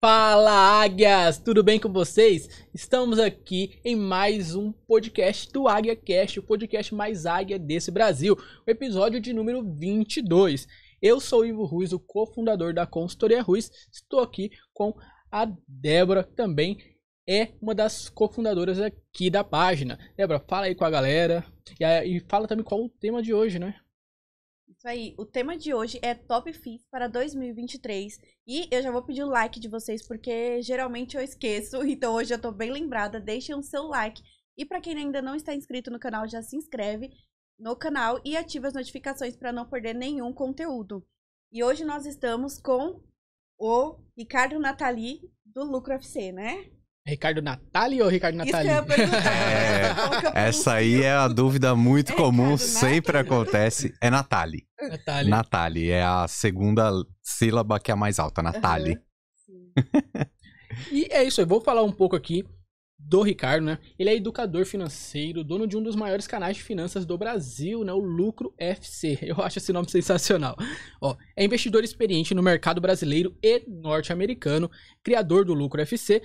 Fala, Águias! Tudo bem com vocês? Estamos aqui em mais um podcast do AguiaCast, o podcast mais águia desse Brasil, o episódio de número 22. Eu sou o Ivo Ruiz, o cofundador da Consultoria Ruiz. Estou aqui com a Débora, que também é uma das cofundadoras aqui da página. Débora, fala aí com a galera e fala também qual o tema de hoje, né? Isso aí, o tema de hoje é Top FIIs para 2023 e eu já vou pedir o like de vocês porque geralmente eu esqueço, então hoje eu tô bem lembrada, deixem o seu like e para quem ainda não está inscrito no canal, já se inscreve no canal e ativa as notificações para não perder nenhum conteúdo. E hoje nós estamos com o Ricardo Natali do Lucro FC, né? Ricardo Natali ou Ricardo Natali? Isso que eu ia perguntar. Essa aí é a dúvida muito comum, Ricardo sempre Natali. acontece. É Natali. Natali. Natali, é a segunda sílaba que é a mais alta, Natali. Sim. E é isso, eu vou falar um pouco aqui do Ricardo, né? Ele é educador financeiro, dono de um dos maiores canais de finanças do Brasil, né? O Lucro FC. Eu acho esse nome sensacional. Ó, é investidor experiente no mercado brasileiro e norte-americano, criador do Lucro FC,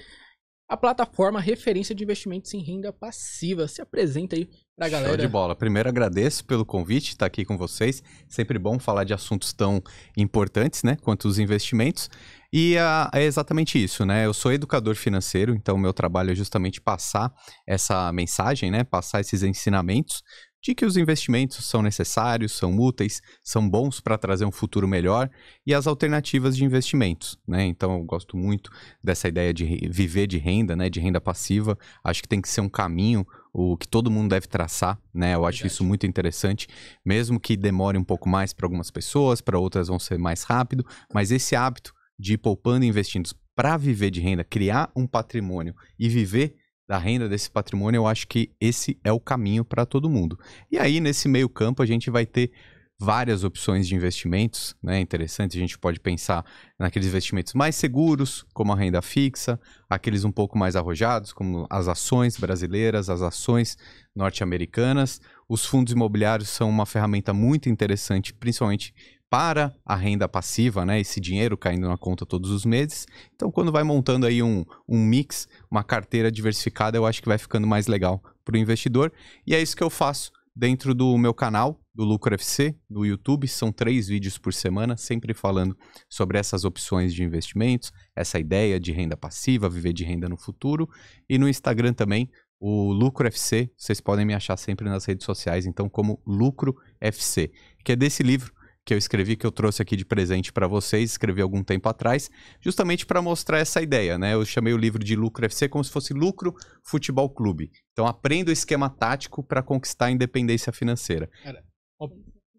a plataforma referência de investimentos em renda passiva. Se apresenta aí pra galera. Show de bola. Primeiro agradeço pelo convite, estar aqui com vocês. Sempre bom falar de assuntos tão importantes, né, quanto os investimentos. E é exatamente isso, né? Eu sou educador financeiro, então meu trabalho é justamente passar essa mensagem, né, passar esses ensinamentos de que os investimentos são necessários, são úteis, são bons para trazer um futuro melhor e as alternativas de investimentos, né? Então eu gosto muito dessa ideia de viver de renda, né? De renda passiva. Acho que tem que ser um caminho o que todo mundo deve traçar, né? Eu acho isso muito interessante, mesmo que demore um pouco mais para algumas pessoas, para outras vão ser mais rápido, mas esse hábito de ir poupando e investindo para viver de renda, criar um patrimônio e viver da renda desse patrimônio, eu acho que esse é o caminho para todo mundo. E aí, nesse meio campo, a gente vai ter várias opções de investimentos, né? Interessante, a gente pode pensar naqueles investimentos mais seguros, como a renda fixa, aqueles um pouco mais arrojados, como as ações brasileiras, as ações norte-americanas. Os fundos imobiliários são uma ferramenta muito interessante, principalmente para a renda passiva, né? Esse dinheiro caindo na conta todos os meses. Então, quando vai montando aí um mix, uma carteira diversificada, eu acho que vai ficando mais legal para o investidor. E é isso que eu faço dentro do meu canal, do Lucro FC, do YouTube. São 3 vídeos por semana, sempre falando sobre essas opções de investimentos, essa ideia de renda passiva, viver de renda no futuro. E no Instagram também, o Lucro FC. Vocês podem me achar sempre nas redes sociais, então, como Lucro FC, que é desse livro que eu escrevi, que eu trouxe aqui de presente para vocês, escrevi algum tempo atrás, justamente para mostrar essa ideia, né? Eu chamei o livro de Lucro FC como se fosse Lucro Futebol Clube. Então, aprenda o esquema tático para conquistar a independência financeira. Cara, ó,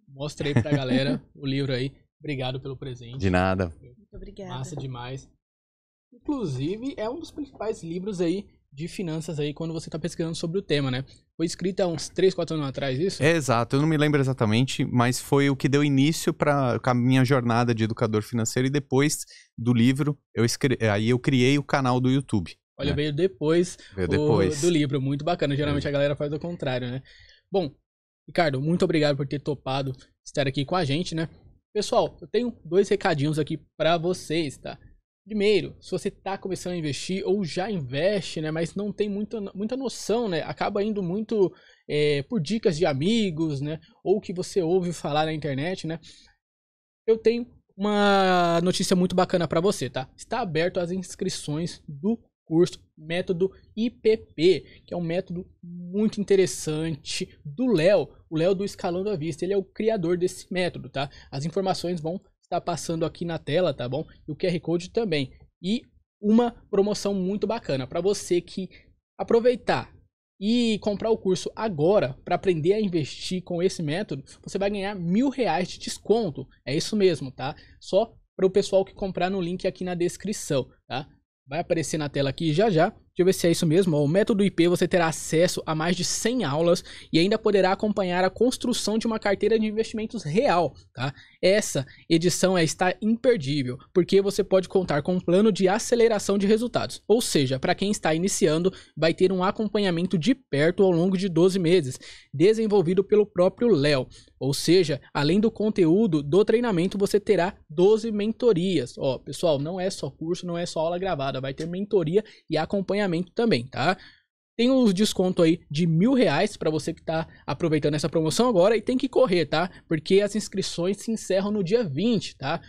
mostra aí pra galera o livro aí. Obrigado pelo presente. De nada. Muito obrigada. Massa demais. Inclusive, é um dos principais livros aí de finanças aí quando você tá pesquisando sobre o tema, né? Foi escrito há uns 3, 4 anos atrás, isso? É exato, eu não me lembro exatamente, mas foi o que deu início para a minha jornada de educador financeiro e depois do livro, aí eu criei o canal do YouTube. Olha, né? veio depois, depois do livro, muito bacana. Geralmente a galera faz o contrário, né? Bom, Ricardo, muito obrigado por ter topado estar aqui com a gente, né? Pessoal, eu tenho 2 recadinhos aqui para vocês, tá? Primeiro, se você está começando a investir ou já investe, né, mas não tem muita noção, né, acaba indo muito por dicas de amigos, né, ou que você ouve falar na internet, né, eu tenho uma notícia muito bacana para você, tá? Está aberto as inscrições do curso Método IPP, que é um método muito interessante do Léo, o Léo do Escalando à Vista. Ele é o criador desse método, tá? As informações vão está passando aqui na tela, tá bom? E o QR Code também. E uma promoção muito bacana para você que aproveitar e comprar o curso agora para aprender a investir com esse método, você vai ganhar R$1.000 de desconto. É isso mesmo, tá? Só para o pessoal que comprar no link aqui na descrição, tá? Vai aparecer na tela aqui já já. Deixa eu ver se é isso mesmo. O Método IP você terá acesso a mais de 100 aulas e ainda poderá acompanhar a construção de uma carteira de investimentos real, tá? Essa edição está imperdível, porque você pode contar com um plano de aceleração de resultados. Ou seja, para quem está iniciando, vai ter um acompanhamento de perto ao longo de 12 meses, desenvolvido pelo próprio Léo. Ou seja, além do conteúdo do treinamento, você terá 12 mentorias. Ó, pessoal, não é só curso, não é só aula gravada, vai ter mentoria e acompanhamento também, tá? Tem um desconto aí de R$1.000 para você que tá aproveitando essa promoção agora e tem que correr, tá? Porque as inscrições se encerram no dia 20, tá?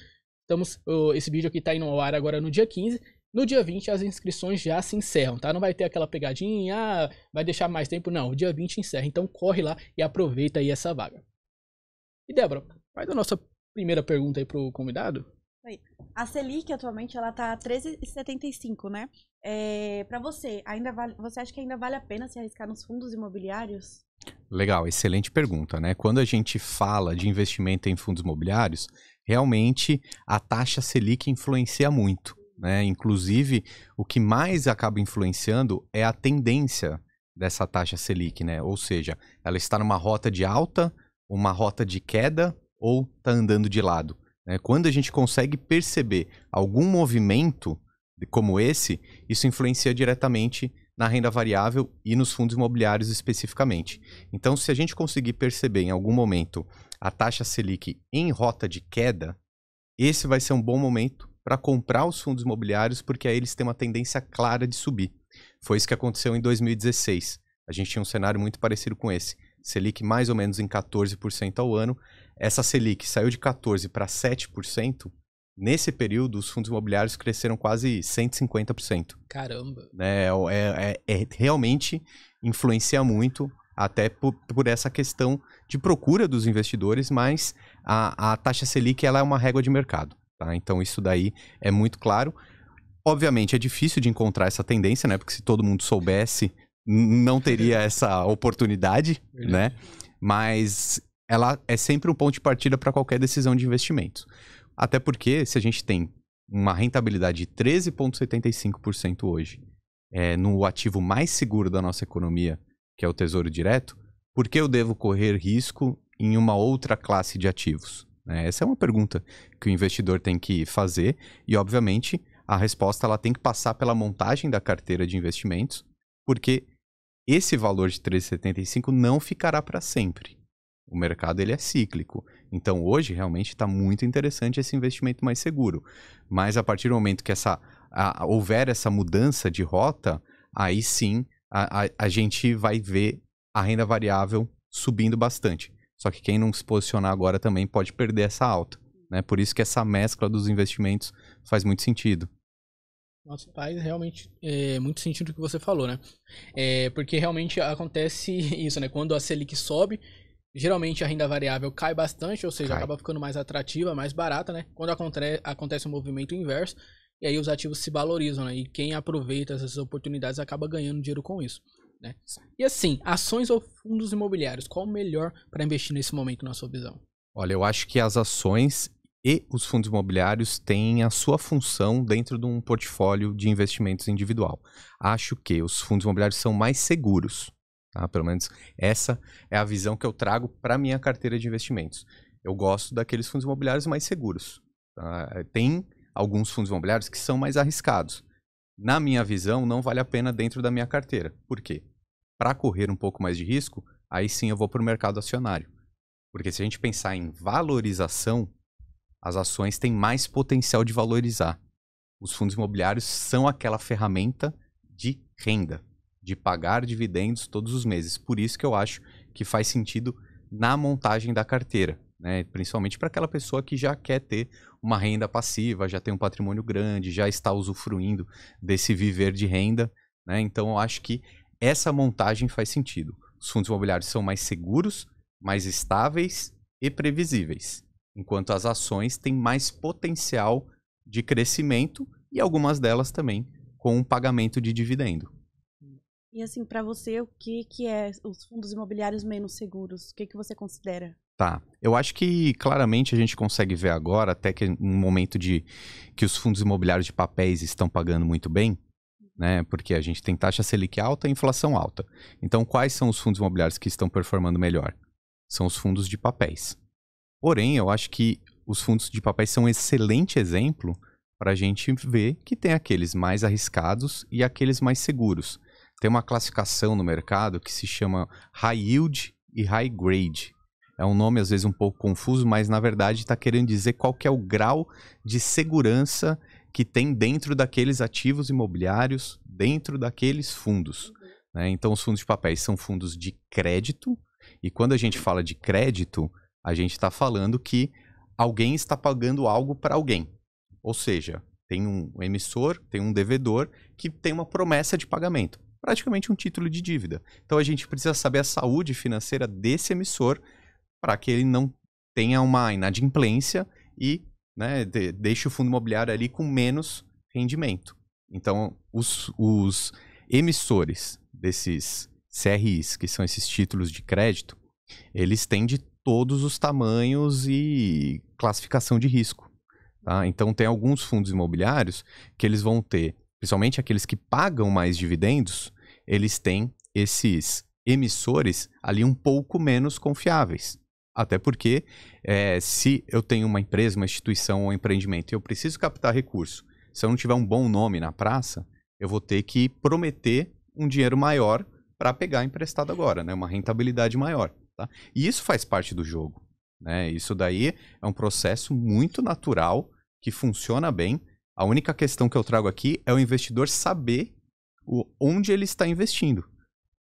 Esse vídeo aqui tá indo ao ar agora no dia 15. No dia 20 as inscrições já se encerram, tá? Não vai ter aquela pegadinha, vai deixar mais tempo, não. O dia 20 encerra, então corre lá e aproveita aí essa vaga. E Débora, faz a nossa primeira pergunta aí pro convidado. A Selic atualmente ela tá 13,75, né? Para você, você acha que ainda vale a pena se arriscar nos fundos imobiliários? Legal, excelente pergunta, né? Quando a gente fala de investimento em fundos imobiliários, realmente a taxa Selic influencia muito, né? Inclusive, o que mais acaba influenciando é a tendência dessa taxa Selic, né? Ou seja, ela está numa rota de alta, uma rota de queda ou está andando de lado. Quando a gente consegue perceber algum movimento como esse, isso influencia diretamente na renda variável e nos fundos imobiliários especificamente. Então, se a gente conseguir perceber em algum momento a taxa Selic em rota de queda, esse vai ser um bom momento para comprar os fundos imobiliários, porque aí eles têm uma tendência clara de subir. Foi isso que aconteceu em 2016. A gente tinha um cenário muito parecido com esse. Selic mais ou menos em 14% ao ano. Essa Selic saiu de 14% para 7%. Nesse período, os fundos imobiliários cresceram quase 150%. Caramba! Realmente influencia muito, até por essa questão de procura dos investidores, mas a taxa Selic ela é uma régua de mercado. Tá? Então, isso daí é muito claro. Obviamente, é difícil de encontrar essa tendência, né? Porque se todo mundo soubesse, não teria essa oportunidade, né? Mas ela é sempre um ponto de partida para qualquer decisão de investimento. Até porque, se a gente tem uma rentabilidade de 13,75% hoje, no ativo mais seguro da nossa economia, que é o Tesouro Direto, por que eu devo correr risco em uma outra classe de ativos? Essa é uma pergunta que o investidor tem que fazer e, obviamente, a resposta ela tem que passar pela montagem da carteira de investimentos, porque esse valor de 13,75 não ficará para sempre. O mercado ele é cíclico. Então, hoje, realmente está muito interessante esse investimento mais seguro. Mas, a partir do momento que houver essa mudança de rota, aí sim a gente vai ver a renda variável subindo bastante. Só que quem não se posicionar agora também pode perder essa alta. Né? Por isso que essa mescla dos investimentos faz muito sentido. Nossa, faz realmente muito sentido o que você falou, né? Porque realmente acontece isso, né? Quando a Selic sobe, geralmente a renda variável cai bastante, ou seja, acaba ficando mais atrativa, mais barata, né? Quando acontece um movimento inverso, e aí os ativos se valorizam, né? E quem aproveita essas oportunidades acaba ganhando dinheiro com isso, né? E assim, ações ou fundos imobiliários, qual o melhor para investir nesse momento, na sua visão? Olha, eu acho que as ações e os fundos imobiliários têm a sua função dentro de um portfólio de investimentos individual. Acho que os fundos imobiliários são mais seguros. Tá? Pelo menos essa é a visão que eu trago para a minha carteira de investimentos. Eu gosto daqueles fundos imobiliários mais seguros. Tá? Tem alguns fundos imobiliários que são mais arriscados. Na minha visão, não vale a pena dentro da minha carteira. Por quê? Para correr um pouco mais de risco, aí sim eu vou para o mercado acionário. Porque se a gente pensar em valorização, as ações têm mais potencial de valorizar. Os fundos imobiliários são aquela ferramenta de renda, de pagar dividendos todos os meses. Por isso que eu acho que faz sentido na montagem da carteira, né? Principalmente para aquela pessoa que já quer ter uma renda passiva, já tem um patrimônio grande, já está usufruindo desse viver de renda, né? Então eu acho que essa montagem faz sentido. Os fundos imobiliários são mais seguros, mais estáveis e previsíveis, enquanto as ações têm mais potencial de crescimento e algumas delas também com um pagamento de dividendo. E assim, para você, o que é os fundos imobiliários menos seguros? O que você considera? Tá, eu acho que claramente a gente consegue ver agora, até que no momento que os fundos imobiliários de papéis estão pagando muito bem, né? Porque a gente tem taxa Selic alta e inflação alta. Então, quais são os fundos imobiliários que estão performando melhor? São os fundos de papéis. Porém, eu acho que os fundos de papéis são um excelente exemplo para a gente ver que tem aqueles mais arriscados e aqueles mais seguros. Tem uma classificação no mercado que se chama High Yield e High Grade. É um nome às vezes um pouco confuso, mas na verdade está querendo dizer qual que é o grau de segurança que tem dentro daqueles ativos imobiliários, dentro daqueles fundos. Né? Então, os fundos de papéis são fundos de crédito, e quando a gente fala de crédito, a gente está falando que alguém está pagando algo para alguém. Ou seja, tem um emissor, tem um devedor que tem uma promessa de pagamento. Praticamente um título de dívida. Então, a gente precisa saber a saúde financeira desse emissor para que ele não tenha uma inadimplência e, né, deixe o fundo imobiliário ali com menos rendimento. Então, os emissores desses CRIs, que são esses títulos de crédito, eles têm de todos os tamanhos e classificação de risco. Tá? Então, tem alguns fundos imobiliários que eles vão ter, principalmente aqueles que pagam mais dividendos, eles têm esses emissores ali um pouco menos confiáveis. Até porque, se eu tenho uma empresa, uma instituição ou um empreendimento e eu preciso captar recurso, se eu não tiver um bom nome na praça, eu vou ter que prometer um dinheiro maior para pegar emprestado agora, né? Uma rentabilidade maior. Tá? E isso faz parte do jogo. Né? Isso daí é um processo muito natural, que funciona bem. A única questão que eu trago aqui é o investidor saber onde ele está investindo.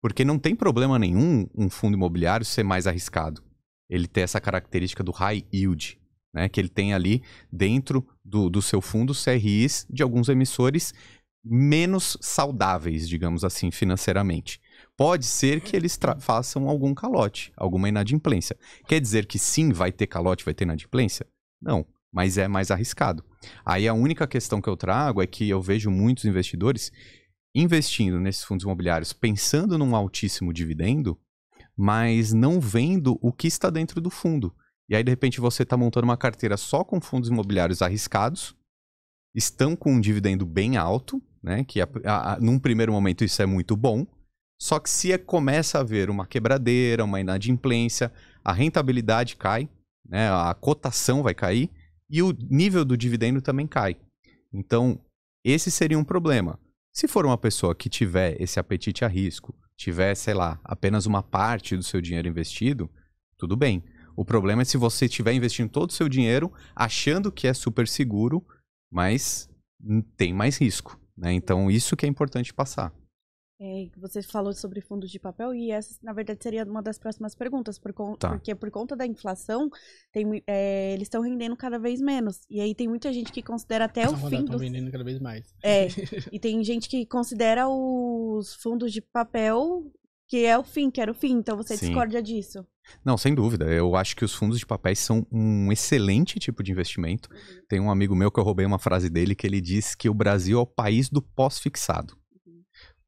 Porque não tem problema nenhum um fundo imobiliário ser mais arriscado. Ele tem essa característica do high yield, né? Que ele tem ali dentro do seu fundo CRIs de alguns emissores menos saudáveis, digamos assim, financeiramente. Pode ser que eles façam algum calote, alguma inadimplência. Quer dizer que sim, vai ter calote, vai ter inadimplência? Não, mas é mais arriscado. Aí a única questão que eu trago é que eu vejo muitos investidores investindo nesses fundos imobiliários pensando num altíssimo dividendo, mas não vendo o que está dentro do fundo. E aí, de repente, você está montando uma carteira só com fundos imobiliários arriscados, estão com um dividendo bem alto, né? Que num primeiro momento isso é muito bom, só que se começa a haver uma quebradeira, uma inadimplência, a rentabilidade cai, né? A cotação vai cair e o nível do dividendo também cai. Então, esse seria um problema. Se for uma pessoa que tiver esse apetite a risco, tiver, sei lá, apenas uma parte do seu dinheiro investido, tudo bem. O problema é se você estiver investindo todo o seu dinheiro achando que é super seguro, mas tem mais risco, né? Então, isso que é importante passar. Você falou sobre fundos de papel e essa, na verdade, seria uma das próximas perguntas, porque por conta da inflação, eles estão rendendo cada vez menos. E aí tem muita gente que considera até o fim Estão vendendo cada vez mais. E tem gente que considera os fundos de papel que é o fim, que era o fim. Então você discorda disso? Não, sem dúvida. Eu acho que os fundos de papéis são um excelente tipo de investimento. Tem um amigo meu que eu roubei uma frase dele que ele diz que o Brasil é o país do pós-fixado.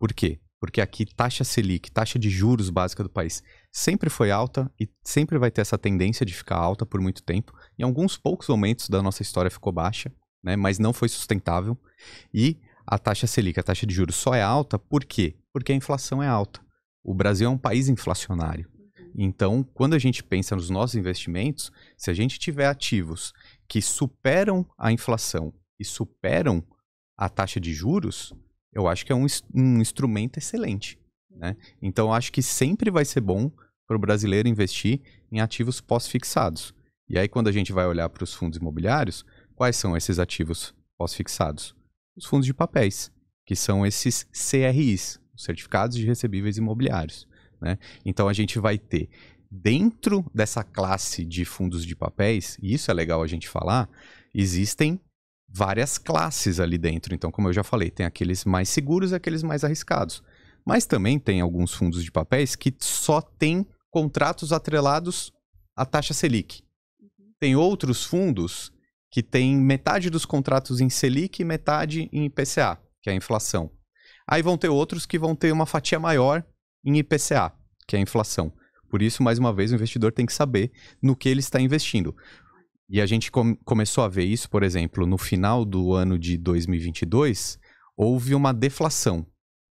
Por quê? Porque aqui taxa Selic, taxa de juros básica do país, sempre foi alta e sempre vai ter essa tendência de ficar alta por muito tempo. Em alguns poucos momentos da nossa história ficou baixa, né? Mas não foi sustentável. E a taxa Selic, a taxa de juros, só é alta por quê? Porque a inflação é alta. O Brasil é um país inflacionário. Então, quando a gente pensa nos nossos investimentos, se a gente tiver ativos que superam a inflação e superam a taxa de juros, eu acho que é um instrumento excelente, né? Então, eu acho que sempre vai ser bom para o brasileiro investir em ativos pós-fixados. E aí, quando a gente vai olhar para os fundos imobiliários, quais são esses ativos pós-fixados? Os fundos de papéis, que são esses CRIs, Certificados de Recebíveis Imobiliários, né? Então, a gente vai ter, dentro dessa classe de fundos de papéis, e isso é legal a gente falar, existem várias classes ali dentro. Então, como eu já falei, tem aqueles mais seguros e aqueles mais arriscados. Mas também tem alguns fundos de papéis que só têm contratos atrelados à taxa Selic. Tem outros fundos que têm metade dos contratos em Selic e metade em IPCA, que é a inflação. Aí vão ter outros que vão ter uma fatia maior em IPCA, que é a inflação. Por isso, mais uma vez, o investidor tem que saber no que ele está investindo. E a gente começou a ver isso, por exemplo, no final do ano de 2022, houve uma deflação,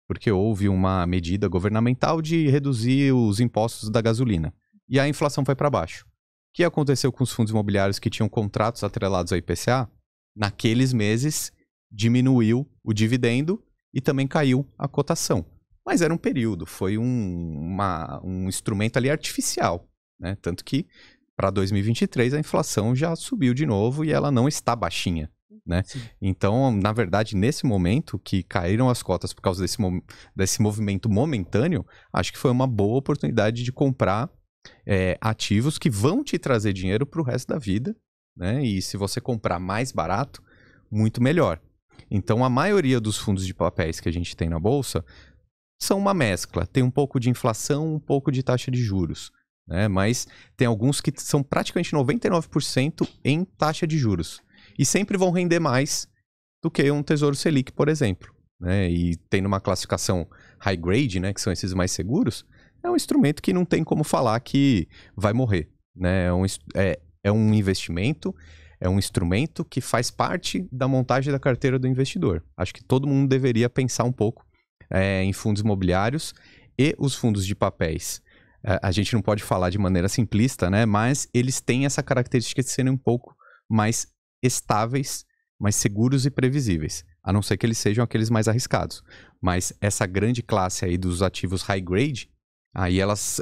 porque houve uma medida governamental de reduzir os impostos da gasolina. E a inflação foi para baixo. O que aconteceu com os fundos imobiliários que tinham contratos atrelados ao IPCA? Naqueles meses, diminuiu o dividendo e também caiu a cotação. Mas era um período, foi um instrumento ali artificial. né? Tanto que para 2023 a inflação já subiu de novo e ela não está baixinha, né? Sim. Então, na verdade, nesse momento que caíram as cotas por causa desse movimento momentâneo, acho que foi uma boa oportunidade de comprar ativos que vão te trazer dinheiro para o resto da vida, né? E se você comprar mais barato, muito melhor. Então, a maioria dos fundos de papéis que a gente tem na bolsa são uma mescla. Tem um pouco de inflação, um pouco de taxa de juros, né? Mas tem alguns que são praticamente 99% em taxa de juros. E sempre vão render mais do que um Tesouro Selic, por exemplo, né? E tendo uma classificação high grade, né, que são esses mais seguros, é um instrumento que não tem como falar que vai morrer, né? É um investimento, é um instrumento que faz parte da montagem da carteira do investidor. Acho que todo mundo deveria pensar um pouco em fundos imobiliários e os fundos de papéis. A gente não pode falar de maneira simplista, né? Mas eles têm essa característica de serem um pouco mais estáveis, mais seguros e previsíveis. A não ser que eles sejam aqueles mais arriscados. Mas essa grande classe aí dos ativos high grade, aí elas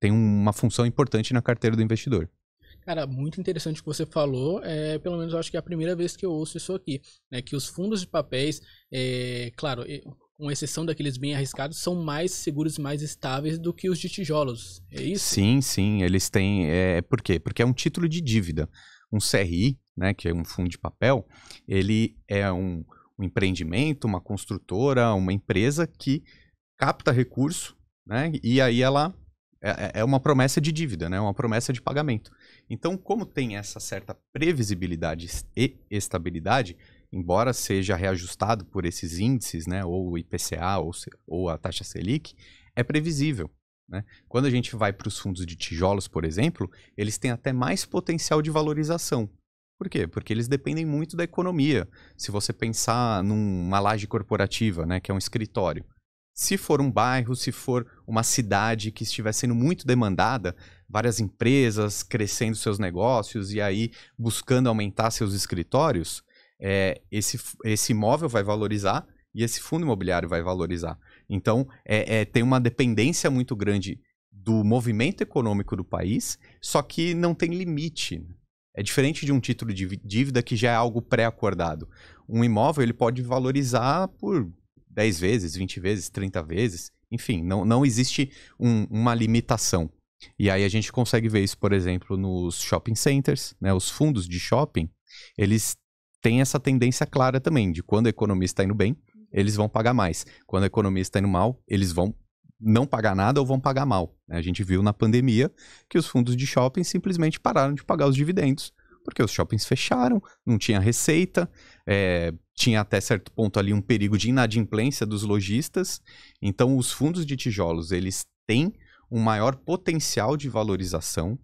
têm uma função importante na carteira do investidor. Cara, muito interessante o que você falou. Pelo menos eu acho que é a primeira vez que eu ouço isso aqui, né? Que os fundos de papéis, claro, com exceção daqueles bem arriscados, são mais seguros e mais estáveis do que os de tijolos. É isso? Sim, sim. Eles têm... Por quê? Porque é um título de dívida. Um CRI, né, que é um fundo de papel, ele é um empreendimento, uma construtora, uma empresa que capta recurso, né, e aí ela é uma promessa de dívida, né, uma promessa de pagamento. Então, como tem essa certa previsibilidade e estabilidade, embora seja reajustado por esses índices, né, ou o IPCA ou a taxa Selic, é previsível. Né? Quando a gente vai para os fundos de tijolos, por exemplo, eles têm até mais potencial de valorização. Por quê? Porque eles dependem muito da economia. Se você pensar numa laje corporativa, né, que é um escritório, se for um bairro, se for uma cidade que estiver sendo muito demandada, várias empresas crescendo seus negócios e aí buscando aumentar seus escritórios, esse imóvel vai valorizar e esse fundo imobiliário vai valorizar. Então, tem uma dependência muito grande do movimento econômico do país, só que não tem limite. É diferente de um título de dívida que já é algo pré-acordado. Um imóvel ele pode valorizar por 10 vezes, 20 vezes, 30 vezes. Enfim, não existe uma limitação. E aí a gente consegue ver isso, por exemplo, nos shopping centers, né? Os fundos de shopping, eles têm essa tendência clara também, de quando a economia está indo bem, eles vão pagar mais. Quando a economia está indo mal, eles vão não pagar nada ou vão pagar mal. A gente viu na pandemia que os fundos de shopping simplesmente pararam de pagar os dividendos, porque os shoppings fecharam, não tinha receita, tinha até certo ponto ali um perigo de inadimplência dos lojistas. Então, os fundos de tijolos, eles têm um maior potencial de valorização,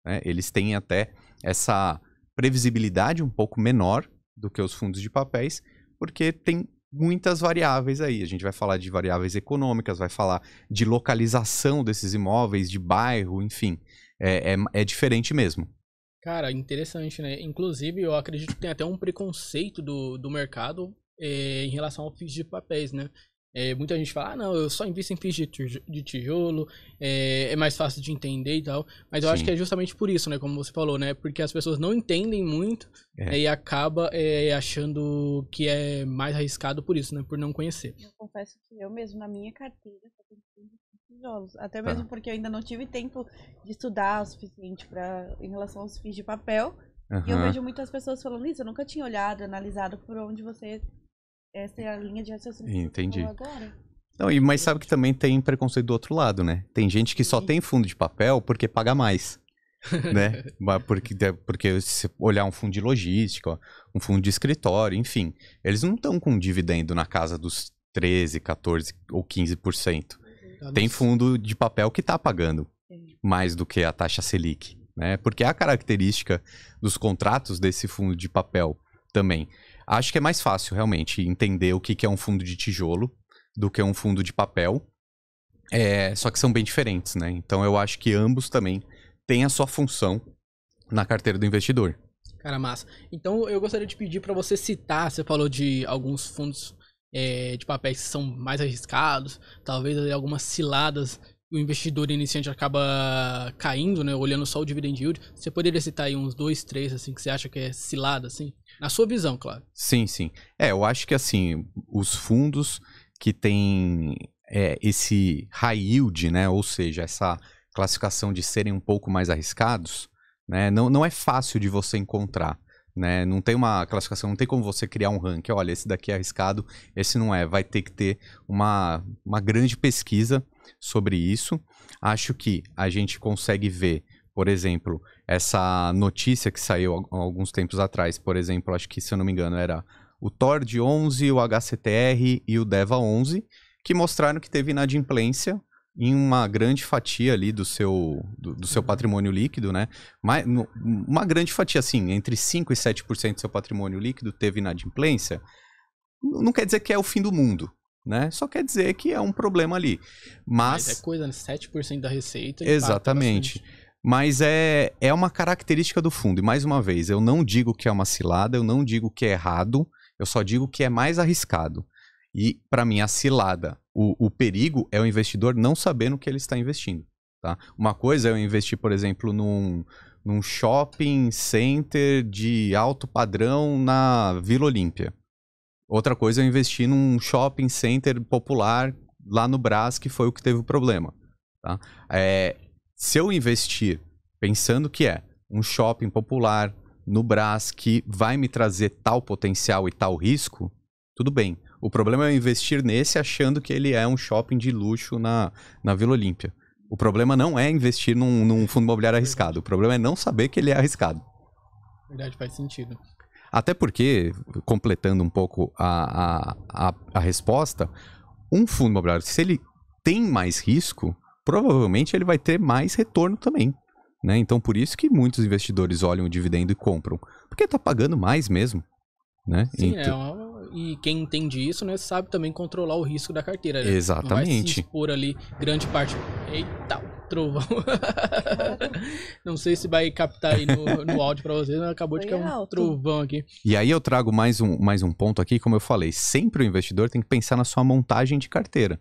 né? Eles têm até essa previsibilidade um pouco menor do que os fundos de papéis, porque tem muitas variáveis aí. A gente vai falar de variáveis econômicas, vai falar de localização desses imóveis, de bairro, enfim. É diferente mesmo. Cara, interessante, né? Inclusive, eu acredito que tem até um preconceito do mercado em relação ao FIIs de papéis, né? Muita gente fala, não, eu só invisto em FIIs de tijolo, é mais fácil de entender e tal. Mas eu acho que é justamente por isso, né? Como você falou, né? Porque as pessoas não entendem muito e acaba achando que é mais arriscado por isso, né? Por não conhecer. Eu confesso que eu mesmo, na minha carteira, só tenho FIIs de tijolos. Até mesmo porque eu ainda não tive tempo de estudar o suficiente em relação aos FIIs de papel. E eu vejo muitas pessoas falando isso. Eu nunca tinha olhado, analisado por onde você... Essa é a linha de raciocínio. Entendi. Agora. Não, mas sabe que também tem preconceito do outro lado, né? Tem gente que só tem fundo de papel porque paga mais, né? Porque se olhar um fundo de logística, um fundo de escritório, enfim, eles não estão com dividendo na casa dos 13, 14 ou 15%. Tem fundo de papel que está pagando mais do que a taxa Selic, né? Porque é a característica dos contratos desse fundo de papel também. Acho que é mais fácil, realmente, entender o que é um fundo de tijolo do que um fundo de papel. Só que são bem diferentes, né? Então, eu acho que ambos também têm a sua função na carteira do investidor. Cara, massa. Então, eu gostaria de pedir para você citar, você falou de alguns fundos de papéis que são mais arriscados, talvez algumas ciladas o investidor iniciante acaba caindo, né? Olhando só o dividend yield. Você poderia citar aí uns 2, 3, assim, que você acha que é cilada, assim? Na sua visão, claro. Sim, sim. Eu acho que, assim, os fundos que têm esse high yield, né? Ou seja, essa classificação de serem um pouco mais arriscados, né? Não é fácil de você encontrar, né? Não tem uma classificação, não tem como você criar um ranking. Olha, esse daqui é arriscado, esse não é. Vai ter que ter uma grande pesquisa sobre isso. Acho que a gente consegue ver, por exemplo, essa notícia que saiu há alguns tempos atrás, por exemplo, acho que, se eu não me engano, era o TORD 11, o HCTR e o DEVA 11, que mostraram que teve inadimplência em uma grande fatia ali do seu patrimônio líquido, né? Uma grande fatia, assim, entre 5% e 7% do seu patrimônio líquido teve inadimplência. Não quer dizer que é o fim do mundo, né? Só quer dizer que é um problema ali. Mas é coisa, né? 7% da receita. Exatamente. Mas é uma característica do fundo. E, mais uma vez, eu não digo que é uma cilada, eu não digo que é errado, eu só digo que é mais arriscado. E, para mim, a cilada, o perigo é o investidor não saber no que ele está investindo. Tá? Uma coisa é eu investir, por exemplo, num shopping center de alto padrão na Vila Olímpia. Outra coisa é eu investir num shopping center popular lá no Brás, que foi o que teve o problema. Tá? Se eu investir pensando que é um shopping popular no Brás que vai me trazer tal potencial e tal risco, tudo bem. O problema é eu investir nesse achando que ele é um shopping de luxo na Vila Olímpia. O problema não é investir num fundo imobiliário arriscado. O problema é não saber que ele é arriscado. Verdade, faz sentido. Até porque, completando um pouco a resposta, um fundo imobiliário, se ele tem mais risco, provavelmente ele vai ter mais retorno também. Né? Então, por isso que muitos investidores olham o dividendo e compram. Porque está pagando mais mesmo. Né? Sim, então... E quem entende isso, né, sabe também controlar o risco da carteira. Né? Exatamente. Não vai se expor ali grande parte. Eita, trovão. Não sei se vai captar aí no áudio para vocês, mas acabou de cair um trovão aqui. E aí eu trago mais um ponto aqui, como eu falei, sempre o investidor tem que pensar na sua montagem de carteira.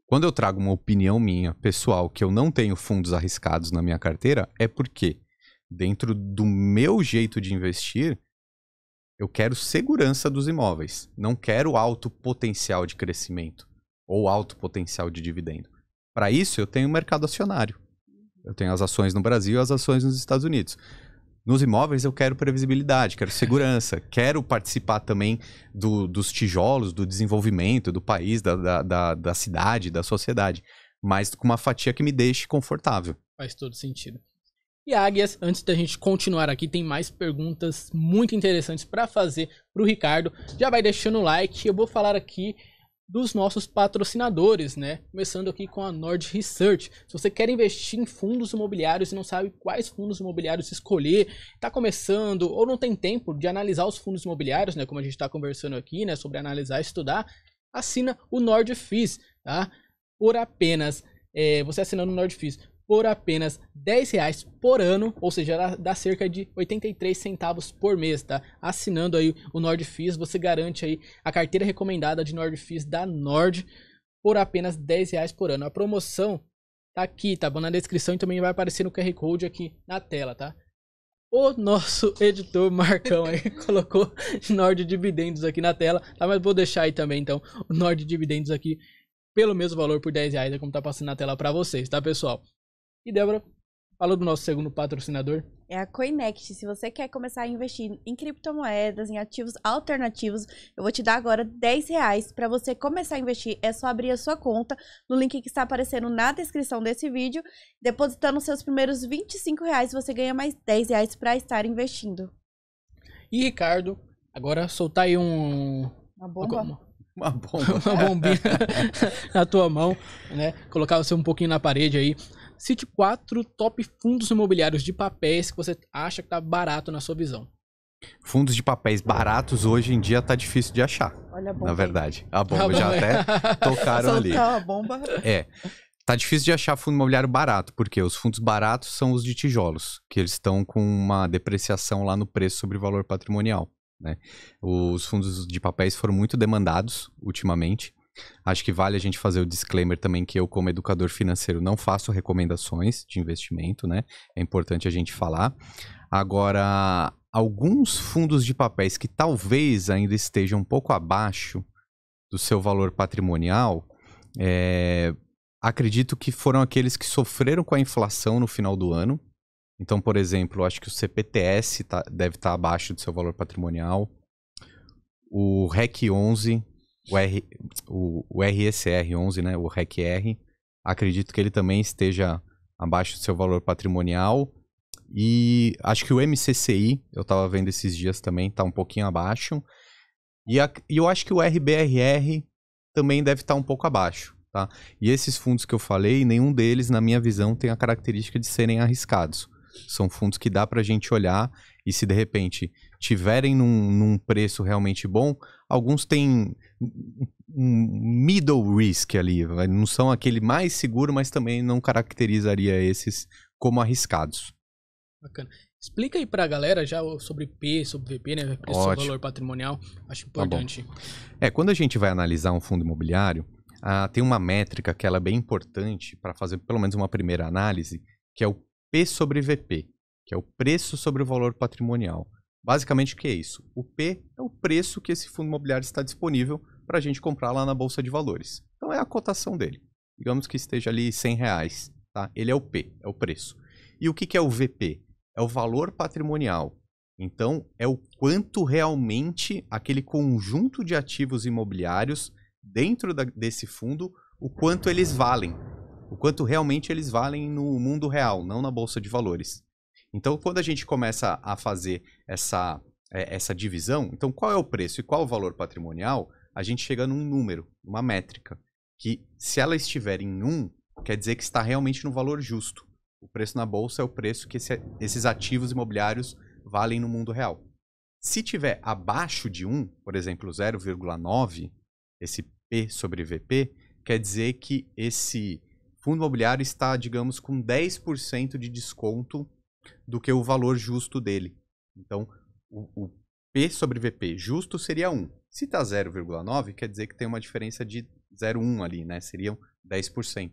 Quando eu trago uma opinião minha, pessoal, que eu não tenho fundos arriscados na minha carteira, é porque dentro do meu jeito de investir, eu quero segurança dos imóveis. Não quero alto potencial de crescimento ou alto potencial de dividendo. Para isso, eu tenho o mercado acionário. Eu tenho as ações no Brasil e as ações nos Estados Unidos. Nos imóveis, eu quero previsibilidade, quero segurança. Quero participar também dos tijolos, do desenvolvimento do país, da cidade, da sociedade. Mas com uma fatia que me deixe confortável. Faz todo sentido. E Águias, antes da gente continuar aqui, tem mais perguntas muito interessantes para fazer para o Ricardo. Já vai deixando o like. Eu vou falar aqui dos nossos patrocinadores, né? Começando aqui com a Nord Research. Se você quer investir em fundos imobiliários e não sabe quais fundos imobiliários escolher, está começando ou não tem tempo de analisar os fundos imobiliários, né? Como a gente está conversando aqui, né? Sobre analisar e estudar, assina o NordFIS, tá? Por apenas, você assinando o NordFIS por apenas R$10 por ano, ou seja, dá cerca de 83 centavos por mês, tá? Assinando aí o NordFIS, você garante aí a carteira recomendada de NordFIS da Nord por apenas R$10 por ano. A promoção tá aqui, tá bom? Na descrição e também vai aparecer no QR Code aqui na tela, tá? O nosso editor Marcão aí colocou Nord Dividendos aqui na tela, tá? Mas vou deixar aí também, então, o Nord Dividendos aqui pelo mesmo valor, por R$10, é como tá passando na tela pra vocês, tá, pessoal? E Débora, fala do nosso segundo patrocinador. É a Coinext. Se você quer começar a investir em criptomoedas, em ativos alternativos, eu vou te dar agora R$10 para você começar a investir. É só abrir a sua conta no link que está aparecendo na descrição desse vídeo. Depositando seus primeiros R$25, você ganha mais R$10 para estar investindo. E Ricardo, agora soltar aí uma bomba. Uma bombinha na tua mão, né? Colocar você um pouquinho na parede aí. Cite 4 top fundos imobiliários de papéis que você acha que tá barato na sua visão. Fundos de papéis baratos hoje em dia tá difícil de achar. Olha a bomba. Na verdade. A bomba já até tocaram ali. A bomba. Tá difícil de achar fundo imobiliário barato, porque os fundos baratos são os de tijolos, que eles estão com uma depreciação lá no preço sobre o valor patrimonial. Né? Os fundos de papéis foram muito demandados ultimamente. Acho que vale a gente fazer o disclaimer também que eu, como educador financeiro, não faço recomendações de investimento, né? É importante a gente falar. Agora, alguns fundos de papéis que talvez ainda estejam um pouco abaixo do seu valor patrimonial, acredito que foram aqueles que sofreram com a inflação no final do ano. Então, por exemplo, acho que o CPTS deve estar abaixo do seu valor patrimonial. O REC 11, o RSR 11, né, o REC-R, acredito que ele também esteja abaixo do seu valor patrimonial. E acho que o MCCI, eu estava vendo esses dias também, está um pouquinho abaixo. E eu acho que o RBRR também deve estar um pouco abaixo. Tá? E esses fundos que eu falei, nenhum deles, na minha visão, tem a característica de serem arriscados. São fundos que dá para a gente olhar e se de repente tiverem num preço realmente bom, alguns têm um middle risk ali. Não são aquele mais seguro, mas também não caracterizaria esses como arriscados. Bacana. Explica aí pra galera já sobre P, sobre VP, né? Preço sobre valor patrimonial. Acho importante. Tá, quando a gente vai analisar um fundo imobiliário, tem uma métrica que ela é bem importante para fazer pelo menos uma primeira análise, que é o P sobre VP, que é o preço sobre o valor patrimonial. Basicamente, o que é isso? O P é o preço que esse fundo imobiliário está disponível para a gente comprar lá na Bolsa de Valores. Então, é a cotação dele. Digamos que esteja ali R$100, tá? Ele é o P, é o preço. E o que é o VP? É o valor patrimonial. Então, é o quanto realmente aquele conjunto de ativos imobiliários dentro desse fundo, o quanto eles valem. O quanto realmente eles valem no mundo real, não na Bolsa de Valores. Então, quando a gente começa a fazer essa divisão, então qual é o preço e qual o valor patrimonial, a gente chega num número, uma métrica, que se ela estiver em 1, quer dizer que está realmente no valor justo. O preço na Bolsa é o preço que esses ativos imobiliários valem no mundo real. Se tiver abaixo de 1, por exemplo, 0,9, esse P sobre VP, quer dizer que esse fundo imobiliário está, digamos, com 10% de desconto do que o valor justo dele. Então, o P sobre VP justo seria 1. Se está 0,9, quer dizer que tem uma diferença de 0,1 ali, né? Seriam 10%.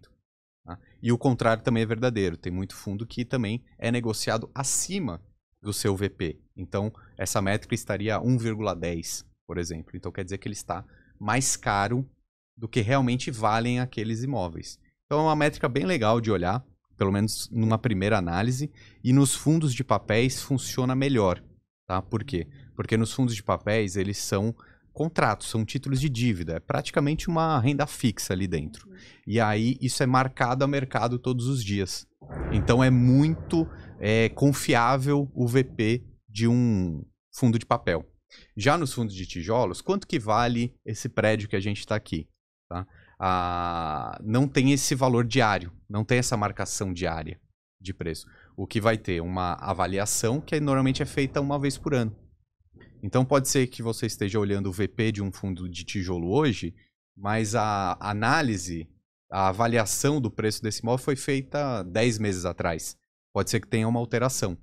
Tá? E o contrário também é verdadeiro. Tem muito fundo que também é negociado acima do seu VP. Então, essa métrica estaria 1,10, por exemplo. Então, quer dizer que ele está mais caro do que realmente valem aqueles imóveis. Então, é uma métrica bem legal de olhar, pelo menos numa primeira análise, e nos fundos de papéis funciona melhor. Tá? Por quê? Porque nos fundos de papéis eles são contratos, são títulos de dívida, é praticamente uma renda fixa ali dentro. E aí isso é marcado a mercado todos os dias. Então é muito confiável o VP de um fundo de papel. Já nos fundos de tijolos, quanto que vale esse prédio que a gente está aqui? Tá? Não tem esse valor diário, não tem essa marcação diária de preço. O que vai ter uma avaliação que normalmente é feita uma vez por ano. Então pode ser que você esteja olhando o VP de um fundo de tijolo hoje, mas a análise, a avaliação do preço desse imóvel foi feita 10 meses atrás. Pode ser que tenha uma alteração.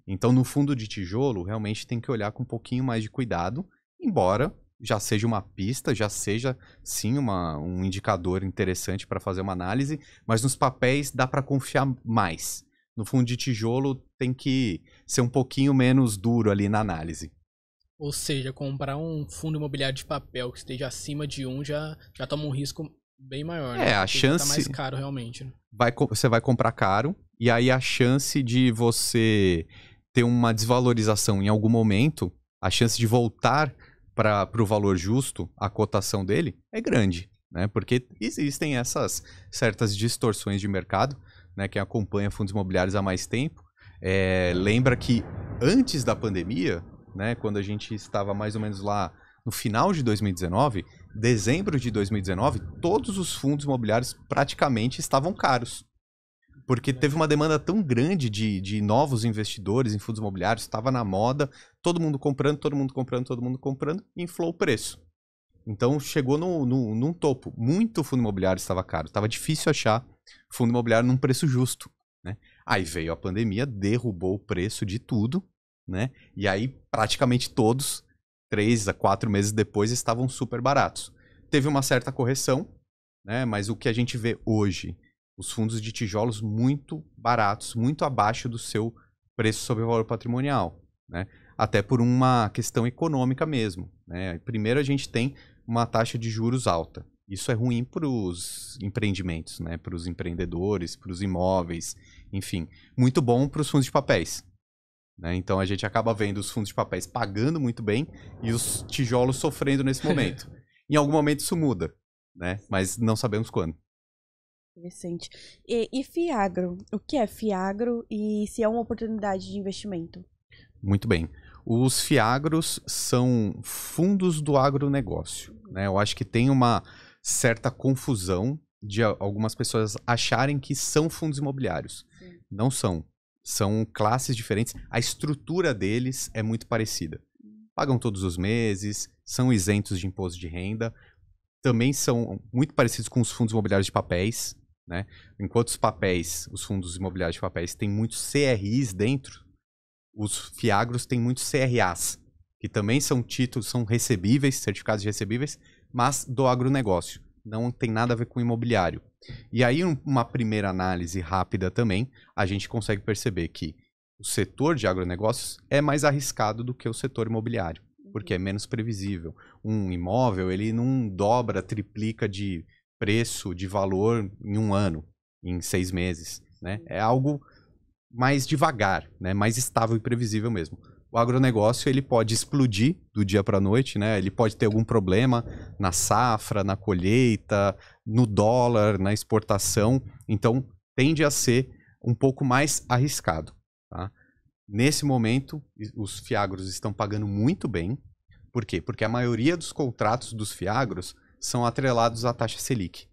Então no fundo de tijolo realmente tem que olhar com um pouquinho mais de cuidado, embora já seja uma pista, já seja sim um indicador interessante para fazer uma análise, mas nos papéis dá para confiar mais. No fundo de tijolo tem que ser um pouquinho menos duro ali na análise. Ou seja, comprar um fundo imobiliário de papel que esteja acima de 1 já toma um risco bem maior, né? A chance... Tá mais caro realmente, né? Você vai comprar caro, e aí a chance de você ter uma desvalorização em algum momento, a chance de voltar para o valor justo, a cotação dele, é grande, né? Porque existem essas certas distorções de mercado, né? Quem acompanha fundos imobiliários há mais tempo, lembra que antes da pandemia, né, quando a gente estava mais ou menos lá no final de 2019, dezembro de 2019, todos os fundos imobiliários praticamente estavam caros. Porque teve uma demanda tão grande de novos investidores em fundos imobiliários, estava na moda, todo mundo comprando, e inflou o preço. Então chegou num topo. Muito fundo imobiliário estava caro, estava difícil achar fundo imobiliário num preço justo. Né? Aí veio a pandemia, derrubou o preço de tudo, né? E aí praticamente todos, 3 a 4 meses depois, estavam super baratos. teve uma certa correção, né? Mas o que a gente vê hoje, os fundos de tijolos muito baratos, muito abaixo do seu preço sobre valor patrimonial, né? Até por uma questão econômica mesmo, né? Primeiro a gente tem uma taxa de juros alta. Isso é ruim para os empreendimentos, né? Para os empreendedores, para os imóveis, enfim. Muito bom para os fundos de papéis, né? Então a gente acaba vendo os fundos de papéis pagando muito bem e os tijolos sofrendo nesse momento. Em algum momento isso muda, né? Mas não sabemos quando. Interessante. E Fiagro? O que é Fiagro e se é uma oportunidade de investimento? Muito bem. Os Fiagros são fundos do agronegócio, né? Eu acho que tem uma certa confusão de algumas pessoas acharem que são fundos imobiliários. Sim. Não são. São classes diferentes. A estrutura deles é muito parecida. Pagam todos os meses, são isentos de imposto de renda. Também são muito parecidos com os fundos imobiliários de papéis, né? Enquanto os papéis, os fundos imobiliários de papéis, têm muitos CRIs dentro, os Fiagros têm muitos CRAs, que também são títulos, são recebíveis, certificados de recebíveis, mas do agronegócio. Não tem nada a ver com imobiliário. E aí, uma primeira análise rápida também, a gente consegue perceber que o setor de agronegócios é mais arriscado do que o setor imobiliário, porque é menos previsível. Um imóvel, ele não dobra, triplica de preço, de valor em um ano, em 6 meses, né? É algo mais devagar, né? Mais estável e previsível mesmo. O agronegócio, ele pode explodir do dia para a noite, né? Ele pode ter algum problema na safra, na colheita, no dólar, na exportação. Então, tende a ser um pouco mais arriscado, tá? Nesse momento, os Fiagros estão pagando muito bem. Por quê? Porque a maioria dos contratos dos Fiagros são atrelados à taxa Selic.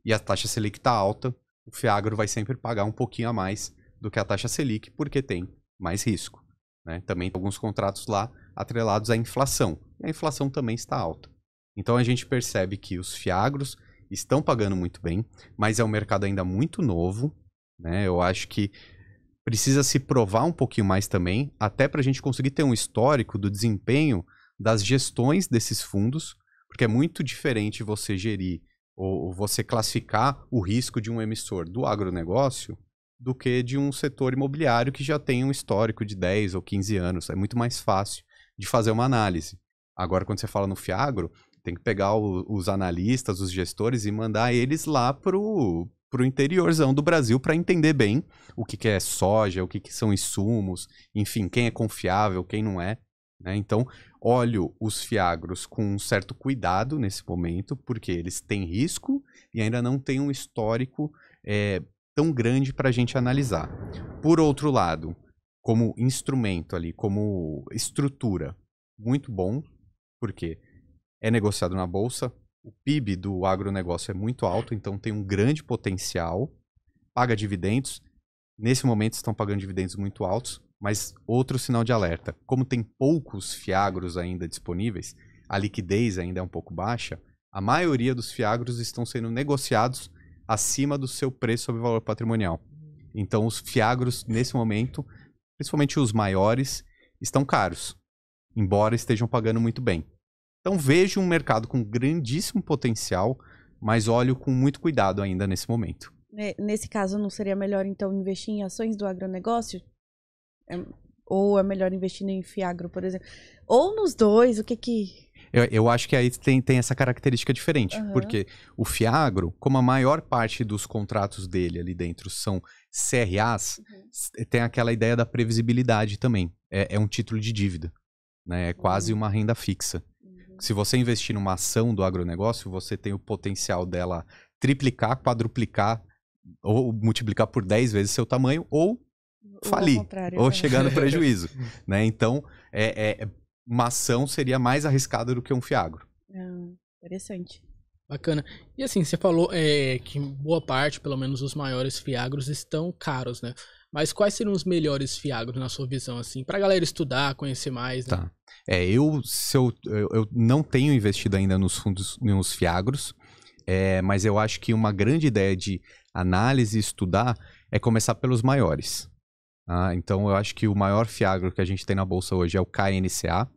E a taxa Selic está alta, o Fiagro vai sempre pagar um pouquinho a mais do que a taxa Selic, porque tem mais risco, né? Também tem alguns contratos lá atrelados à inflação. E a inflação também está alta. Então a gente percebe que os Fiagros estão pagando muito bem, mas é um mercado ainda muito novo, né? Eu acho que precisa se provar um pouquinho mais também, até para a gente conseguir ter um histórico do desempenho das gestões desses fundos, porque é muito diferente você gerir ou você classificar o risco de um emissor do agronegócio do que de um setor imobiliário que já tem um histórico de 10 ou 15 anos. É muito mais fácil de fazer uma análise. Agora, quando você fala no Fiagro, tem que pegar os analistas, os gestores e mandar eles lá pro interiorzão do Brasil para entender bem o que é soja, o que são insumos, enfim, quem é confiável, quem não é, né? Então, olho os Fiagros com um certo cuidado nesse momento, porque eles têm risco e ainda não têm um histórico tão grande para a gente analisar. Por outro lado, como instrumento ali, como estrutura, muito bom, porque é negociado na bolsa, o PIB do agronegócio é muito alto, então tem um grande potencial, paga dividendos, nesse momento estão pagando dividendos muito altos, mas outro sinal de alerta, como tem poucos Fiagros ainda disponíveis, a liquidez ainda é um pouco baixa, a maioria dos Fiagros estão sendo negociados acima do seu preço sobre valor patrimonial. Então os Fiagros, nesse momento, principalmente os maiores, estão caros, embora estejam pagando muito bem. Então vejo um mercado com grandíssimo potencial, mas olho com muito cuidado ainda nesse momento. Nesse caso, não seria melhor, então, investir em ações do agronegócio? Ou é melhor investir em Fiagro, por exemplo? Ou nos dois, o que... Eu acho que aí tem essa característica diferente, porque o Fiagro, como a maior parte dos contratos dele ali dentro são CRAs, tem aquela ideia da previsibilidade também. É um título de dívida, né? É quase uma renda fixa. Se você investir numa ação do agronegócio, você tem o potencial dela triplicar, quadruplicar ou multiplicar por 10 vezes seu tamanho ou falir, ou chegar no prejuízo, né? Então, uma ação seria mais arriscada do que um Fiagro. Interessante. Bacana. E assim, você falou que boa parte, pelo menos os maiores Fiagros, estão caros, né? Mas quais seriam os melhores Fiagros na sua visão, assim? Pra galera estudar, conhecer mais, né? Tá. Eu não tenho investido ainda nos Fiagros, mas eu acho que uma grande ideia de análise e estudar é começar pelos maiores. Então, eu acho que o maior Fiagro que a gente tem na bolsa hoje é o KNCA,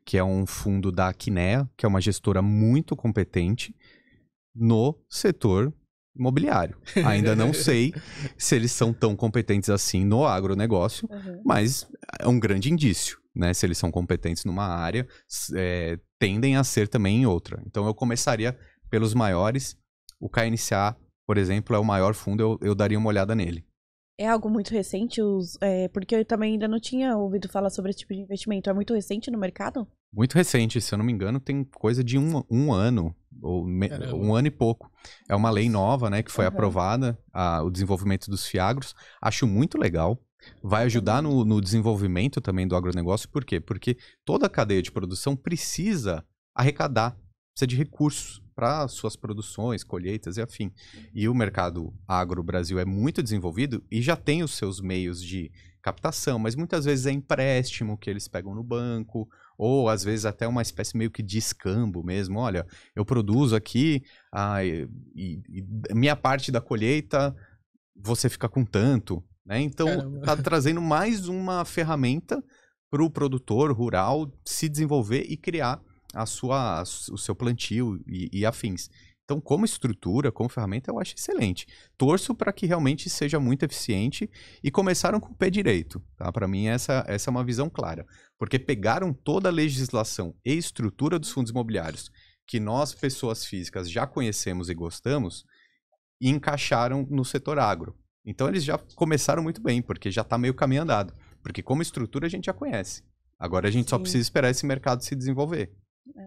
que é um fundo da Kinea, que é uma gestora muito competente no setor imobiliário. Ainda não sei se eles são tão competentes assim no agronegócio, mas é um grande indício, né? Se eles são competentes numa área, tendem a ser também em outra. Então eu começaria pelos maiores. O KNCA, por exemplo, é o maior fundo, eu daria uma olhada nele. É algo muito recente, porque eu também ainda não tinha ouvido falar sobre esse tipo de investimento. É muito recente no mercado? Muito recente, se eu não me engano, tem coisa de um ano, um ano e pouco. É uma lei nova, né, que foi aprovada, o desenvolvimento dos FIAGROS. Acho muito legal. Vai ajudar no desenvolvimento também do agronegócio. Por quê? Porque toda a cadeia de produção precisa arrecadar, precisa de recursos para suas produções, colheitas e afim. E o mercado agro-Brasil é muito desenvolvido e já tem os seus meios de captação, mas muitas vezes é empréstimo que eles pegam no banco, ou às vezes até uma espécie meio que de escambo mesmo. Olha, eu produzo aqui e minha parte da colheita, você fica com tanto, né? Então, tá trazendo mais uma ferramenta para o produtor rural se desenvolver e criar o seu plantio e afins. Então, como estrutura, como ferramenta, eu acho excelente. Torço para que realmente seja muito eficiente e começaram com o pé direito. Tá? Para mim, essa é uma visão clara. Porque pegaram toda a legislação e estrutura dos fundos imobiliários que nós, pessoas físicas, já conhecemos e gostamos e encaixaram no setor agro. Então, eles já começaram muito bem, porque já está meio caminho andado. Porque como estrutura, a gente já conhece. Agora, a gente só precisa esperar esse mercado se desenvolver.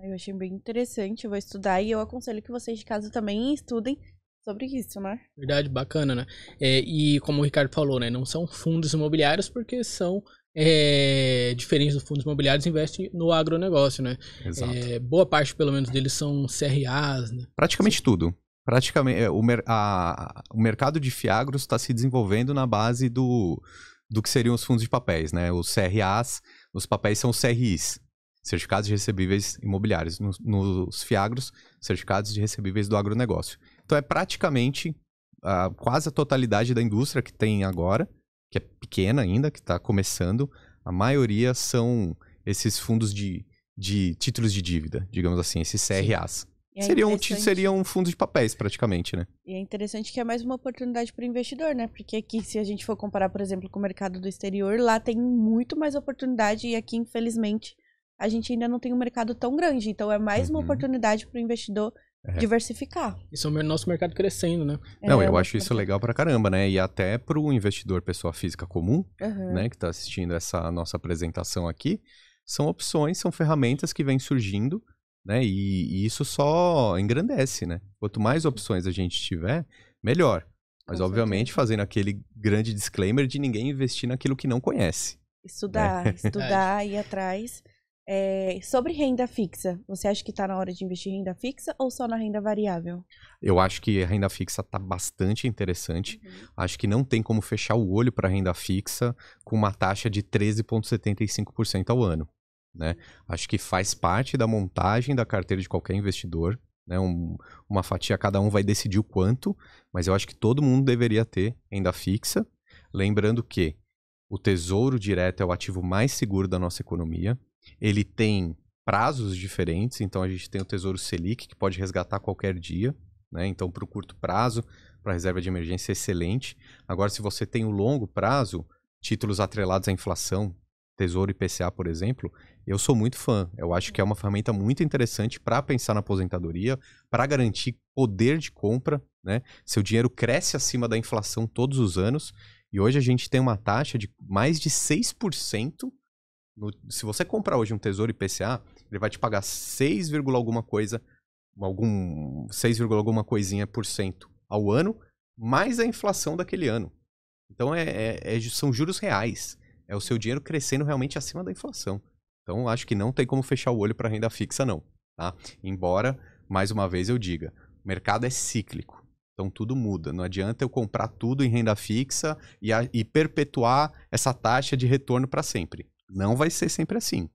Eu achei bem interessante, eu vou estudar e eu aconselho que vocês de casa também estudem sobre isso, né? Verdade, bacana, né? E como o Ricardo falou, né? Não são fundos imobiliários porque são diferentes dos fundos imobiliários, investem no agronegócio, né? Exato. Boa parte, pelo menos, deles são CRAs, né? Praticamente tudo. Praticamente, o mercado de FIAGROS está se desenvolvendo na base do que seriam os fundos de papéis, né? Os CRAs, os papéis são os CRIs. Certificados de recebíveis imobiliários. Nos FIAGROS, certificados de recebíveis do agronegócio. Então é praticamente quase a totalidade da indústria que tem agora, que é pequena ainda, que está começando. A maioria são esses fundos de títulos de dívida, digamos assim, esses CRAs. Seriam um fundo de papéis, praticamente, né? E é interessante que é mais uma oportunidade para o investidor, né? Porque aqui, se a gente for comparar, por exemplo, com o mercado do exterior, lá tem muito mais oportunidade e aqui, infelizmente, a gente ainda não tem um mercado tão grande. Então, é mais uma oportunidade para o investidor diversificar. Isso é o nosso mercado crescendo, né? Não, eu acho isso legal pra caramba, né? E até pro investidor pessoa física comum, né? Que tá assistindo essa nossa apresentação aqui. São opções, são ferramentas que vêm surgindo, né? E isso só engrandece, né? Quanto mais opções a gente tiver, melhor. Mas, obviamente, fazendo aquele grande disclaimer de ninguém investir naquilo que não conhece. Estudar, ir atrás. Sobre renda fixa, você acha que está na hora de investir em renda fixa ou só na renda variável? Eu acho que a renda fixa está bastante interessante. Acho que não tem como fechar o olho para a renda fixa com uma taxa de 13,75% ao ano. Né? Acho que faz parte da montagem da carteira de qualquer investidor. Né? Uma fatia, cada um vai decidir o quanto, mas eu acho que todo mundo deveria ter renda fixa. Lembrando que o Tesouro Direto é o ativo mais seguro da nossa economia. Ele tem prazos diferentes, então a gente tem o Tesouro Selic, que pode resgatar qualquer dia, né? Então, para o curto prazo, para reserva de emergência, é excelente. Agora, se você tem o longo prazo, títulos atrelados à inflação, Tesouro IPCA, por exemplo, eu sou muito fã. Eu acho que é uma ferramenta muito interessante para pensar na aposentadoria, para garantir poder de compra, né? Seu dinheiro cresce acima da inflação todos os anos, e hoje a gente tem uma taxa de mais de 6%. Se você comprar hoje um Tesouro IPCA, ele vai te pagar 6, alguma coisa, 6, alguma coisinha por cento ao ano, mais a inflação daquele ano. Então, são juros reais. É o seu dinheiro crescendo realmente acima da inflação. Então, acho que não tem como fechar o olho para renda fixa, não. Tá? Embora, mais uma vez eu diga, o mercado é cíclico. Então, tudo muda. Não adianta eu comprar tudo em renda fixa e perpetuar essa taxa de retorno para sempre. Não vai ser sempre assim.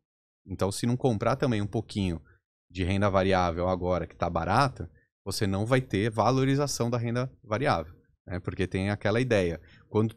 Então, se não comprar também um pouquinho de renda variável agora que está barata, você não vai ter valorização da renda variável. Né? Porque tem aquela ideia. Quando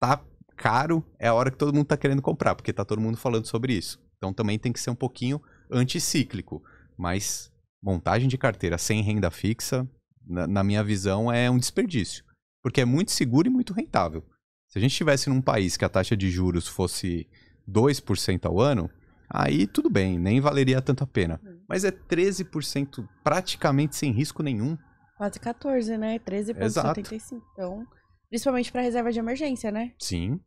tá caro, é a hora que todo mundo está querendo comprar, porque está todo mundo falando sobre isso. Então, também tem que ser um pouquinho anticíclico. Mas montagem de carteira sem renda fixa, na minha visão, é um desperdício. Porque é muito seguro e muito rentável. Se a gente estivesse num país que a taxa de juros fosse 2% ao ano, aí tudo bem, nem valeria tanto a pena. Mas é 13% praticamente sem risco nenhum. Quase 14, né? 13,75. Então, principalmente para reserva de emergência, né? Sim.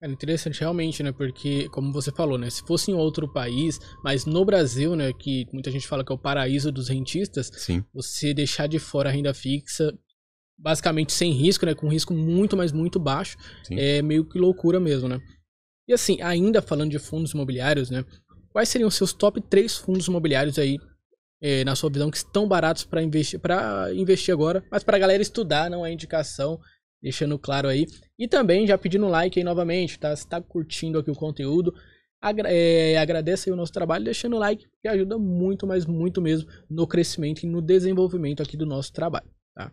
É interessante realmente, né? Porque, como você falou, né? Se fosse em outro país, mas no Brasil, né? Que muita gente fala que é o paraíso dos rentistas, Sim. Você deixar de fora a renda fixa, basicamente sem risco, né? Com risco muito, mas muito baixo, Sim. é meio que loucura mesmo, né? E assim, ainda falando de fundos imobiliários, né? Quais seriam os seus top 3 fundos imobiliários aí, na sua visão, que estão baratos para investir agora, mas para a galera estudar, não é indicação, deixando claro aí. E também já pedindo like aí novamente, tá? Se tá curtindo aqui o conteúdo, agradeça aí o nosso trabalho, deixando o like, que ajuda muito, mas muito mesmo, no crescimento e no desenvolvimento aqui do nosso trabalho, tá?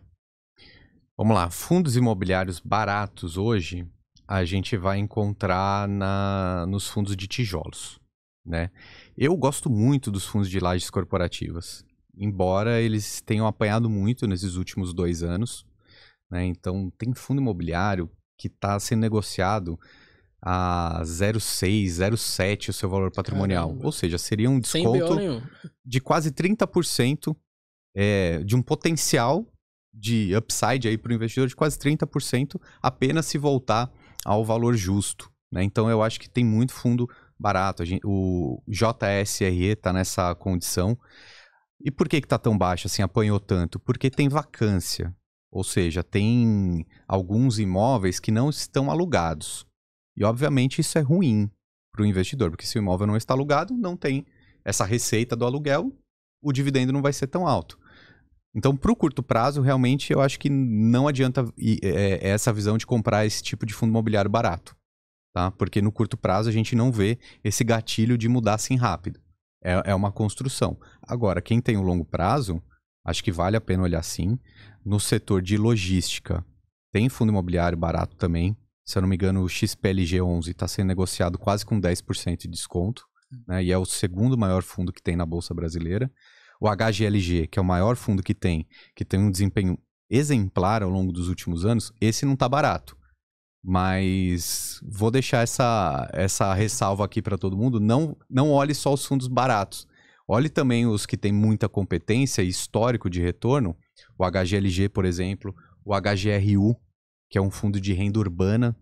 Vamos lá, fundos imobiliários baratos hoje, a gente vai encontrar nos fundos de tijolos, né? Eu gosto muito dos fundos de lajes corporativas, embora eles tenham apanhado muito nesses últimos 2 anos, né? Então, tem fundo imobiliário que está sendo negociado a 0,6, 0,7 o seu valor patrimonial. Caramba. Ou seja, seria um Sem BO desconto nenhum. de quase 30% de um potencial de upside aí para o investidor de quase 30% apenas se voltar ao valor justo, né? Então eu acho que tem muito fundo barato. O JSRE está nessa condição. E por que está tão baixo assim, apanhou tanto? Porque tem vacância, ou seja, tem alguns imóveis que não estão alugados. E obviamente isso é ruim para o investidor, porque se o imóvel não está alugado, não tem essa receita do aluguel, o dividendo não vai ser tão alto. Então, para o curto prazo, realmente, eu acho que não adianta essa visão de comprar esse tipo de fundo imobiliário barato, tá? Porque no curto prazo a gente não vê esse gatilho de mudar assim rápido. É uma construção. Agora, quem tem o longo prazo, acho que vale a pena olhar sim. No setor de logística, tem fundo imobiliário barato também. Se eu não me engano, o XPLG11 está sendo negociado quase com 10% de desconto, né? E é o segundo maior fundo que tem na Bolsa Brasileira. O HGLG, que é o maior fundo que tem um desempenho exemplar ao longo dos últimos anos, esse não está barato. Mas vou deixar essa ressalva aqui para todo mundo. Não olhe só os fundos baratos. Olhe também os que têm muita competência e histórico de retorno. O HGLG, por exemplo. O HGRU, que é um fundo de renda urbana.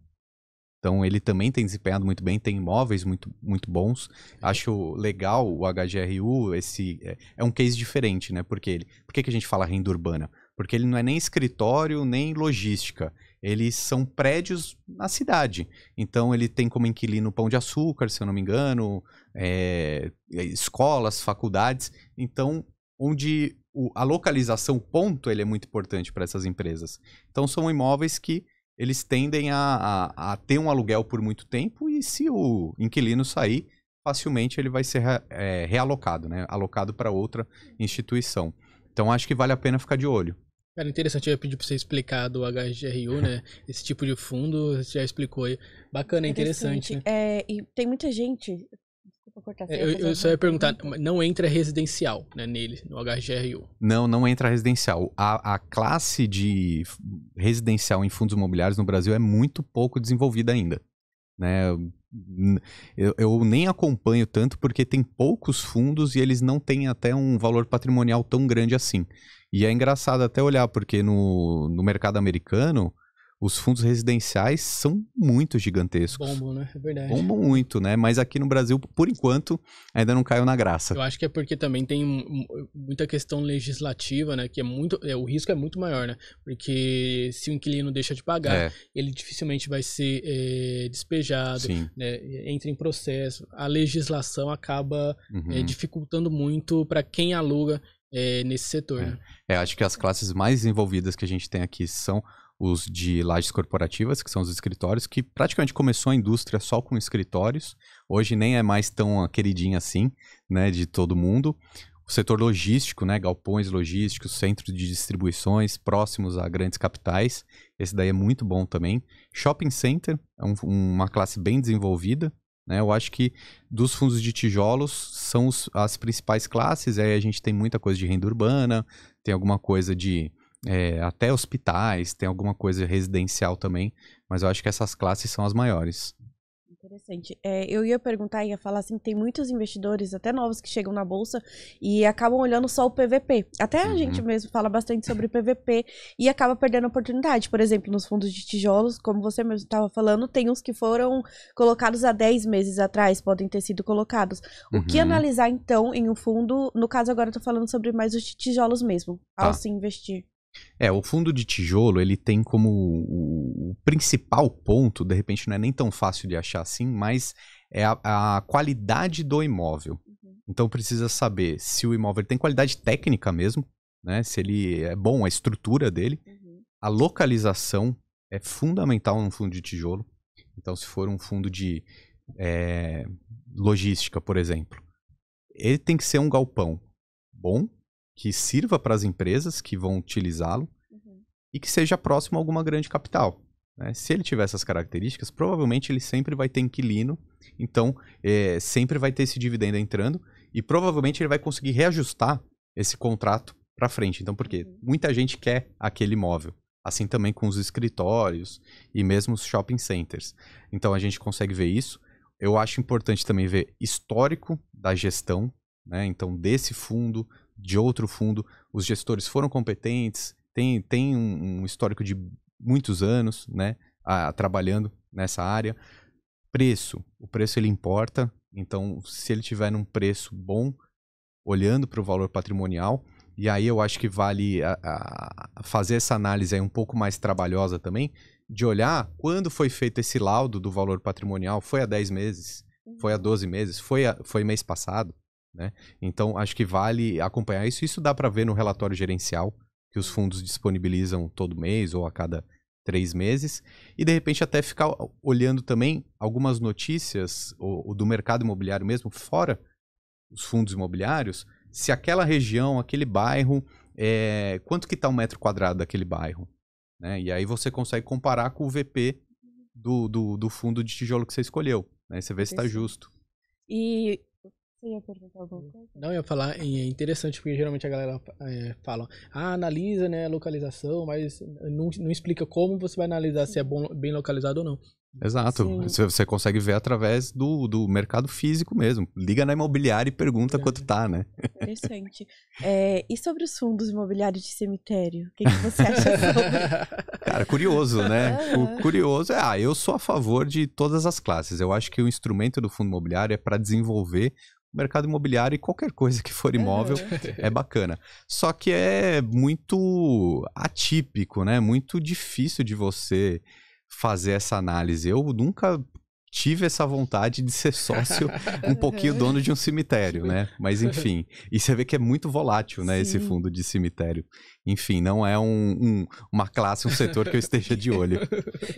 Então, ele também tem desempenhado muito bem, tem imóveis muito, muito bons. Acho legal o HGRU, é um case diferente, né? Por que a gente fala renda urbana? Porque ele não é nem escritório, nem logística. Eles são prédios na cidade. Então, ele tem como inquilino Pão de Açúcar, se eu não me engano, escolas, faculdades. Então, onde a localização, ponto, ele é muito importante para essas empresas. Então, são imóveis que eles tendem a ter um aluguel por muito tempo e se o inquilino sair, facilmente ele vai ser realocado, né? Alocado para outra instituição. Então, acho que vale a pena ficar de olho. Cara, interessante, eu ia pedir para você explicar do HGRU, né? Esse tipo de fundo, você já explicou aí. Bacana, interessante, né? E tem muita gente... Desculpa cortar. Eu só ia perguntar, não entra residencial, né, nele, no HGRU? Não entra residencial. A classe de residencial em fundos imobiliários no Brasil é muito pouco desenvolvida ainda, né? Eu nem acompanho tanto porque tem poucos fundos e eles não têm até um valor patrimonial tão grande assim. E é engraçado até olhar, porque no mercado americano, os fundos residenciais são muito gigantescos. Bombam, né? É verdade. Bombam muito, né? Mas aqui no Brasil, por enquanto, ainda não caiu na graça. Eu acho que é porque também tem muita questão legislativa, né? Que o risco é muito maior, né? Porque se o inquilino deixa de pagar, ele dificilmente vai ser despejado, né? Entra em processo. A legislação acaba dificultando muito para quem aluga nesse setor, né? Acho que as classes mais desenvolvidas que a gente tem aqui são os de lajes corporativas, que são os escritórios, que praticamente começou a indústria só com escritórios. Hoje nem é mais tão queridinha assim, né, de todo mundo. O setor logístico, né, galpões logísticos, centros de distribuições próximos a grandes capitais. Esse daí é muito bom também. Shopping center é uma classe bem desenvolvida, né? Eu acho que dos fundos de tijolos são as principais classes, aí a gente tem muita coisa de renda urbana, tem alguma coisa de até hospitais, tem alguma coisa residencial também, mas eu acho que essas classes são as maiores. Interessante. Eu ia perguntar, ia falar assim, tem muitos investidores, até novos, que chegam na bolsa e acabam olhando só o PVP. Até a gente mesmo fala bastante sobre PVP e acaba perdendo oportunidade. Por exemplo, nos fundos de tijolos, como você mesmo estava falando, tem uns que foram colocados há 10 meses atrás, podem ter sido colocados. O que analisar, então, em um fundo, no caso agora eu tô falando sobre mais os tijolos mesmo, ao se investir? O fundo de tijolo, ele tem como o principal ponto, de repente não é nem tão fácil de achar assim, mas é a qualidade do imóvel. Então precisa saber se o imóvel tem qualidade técnica mesmo, né? Se ele é bom, a estrutura dele. A localização é fundamental num fundo de tijolo. Então se for um fundo de logística, por exemplo, ele tem que ser um galpão bom, que sirva para as empresas que vão utilizá-lo e que seja próximo a alguma grande capital, né? Se ele tiver essas características, provavelmente ele sempre vai ter inquilino, então sempre vai ter esse dividendo entrando e provavelmente ele vai conseguir reajustar esse contrato para frente. Então, por quê? Muita gente quer aquele imóvel, assim também com os escritórios e mesmo os shopping centers. Então, a gente consegue ver isso. Eu acho importante também ver histórico da gestão, né? Então, desse fundo, de outro fundo, os gestores foram competentes, tem um histórico de muitos anos, né, trabalhando nessa área. O preço ele importa, então se ele tiver num preço bom, olhando para o valor patrimonial, e aí eu acho que vale fazer essa análise aí um pouco mais trabalhosa também, de olhar quando foi feito esse laudo do valor patrimonial, foi há 10 meses, foi há 12 meses, foi mês passado, né? Então, acho que vale acompanhar isso. Isso dá para ver no relatório gerencial que os fundos disponibilizam todo mês ou a cada 3 meses. E, de repente, até ficar olhando também algumas notícias do mercado imobiliário mesmo, fora os fundos imobiliários, se aquela região, aquele bairro, quanto que está o metro quadrado daquele bairro, né? E aí você consegue comparar com o VP do fundo de tijolo que você escolheu, né? Você vê se está justo. E... Você ia perguntar alguma coisa? Não, eu ia falar, é interessante porque geralmente a galera fala, analisa, né, a localização, mas não explica como você vai analisar se é bem localizado ou não. Exato, você consegue ver através do mercado físico mesmo. Liga na imobiliária e pergunta quanto tá, né? Interessante. E sobre os fundos imobiliários de cemitério? O que você acha sobre? Cara, curioso, né? O curioso eu sou a favor de todas as classes. Eu acho que o instrumento do fundo imobiliário é para desenvolver o mercado imobiliário e qualquer coisa que for imóvel é bacana. Só que é muito atípico, né? Muito difícil de você fazer essa análise. Eu nunca tive essa vontade de ser sócio, um pouquinho dono de um cemitério, né? Mas enfim, e você vê que é muito volátil, né? Esse fundo de cemitério. Enfim, não é uma classe, um setor que eu esteja de olho.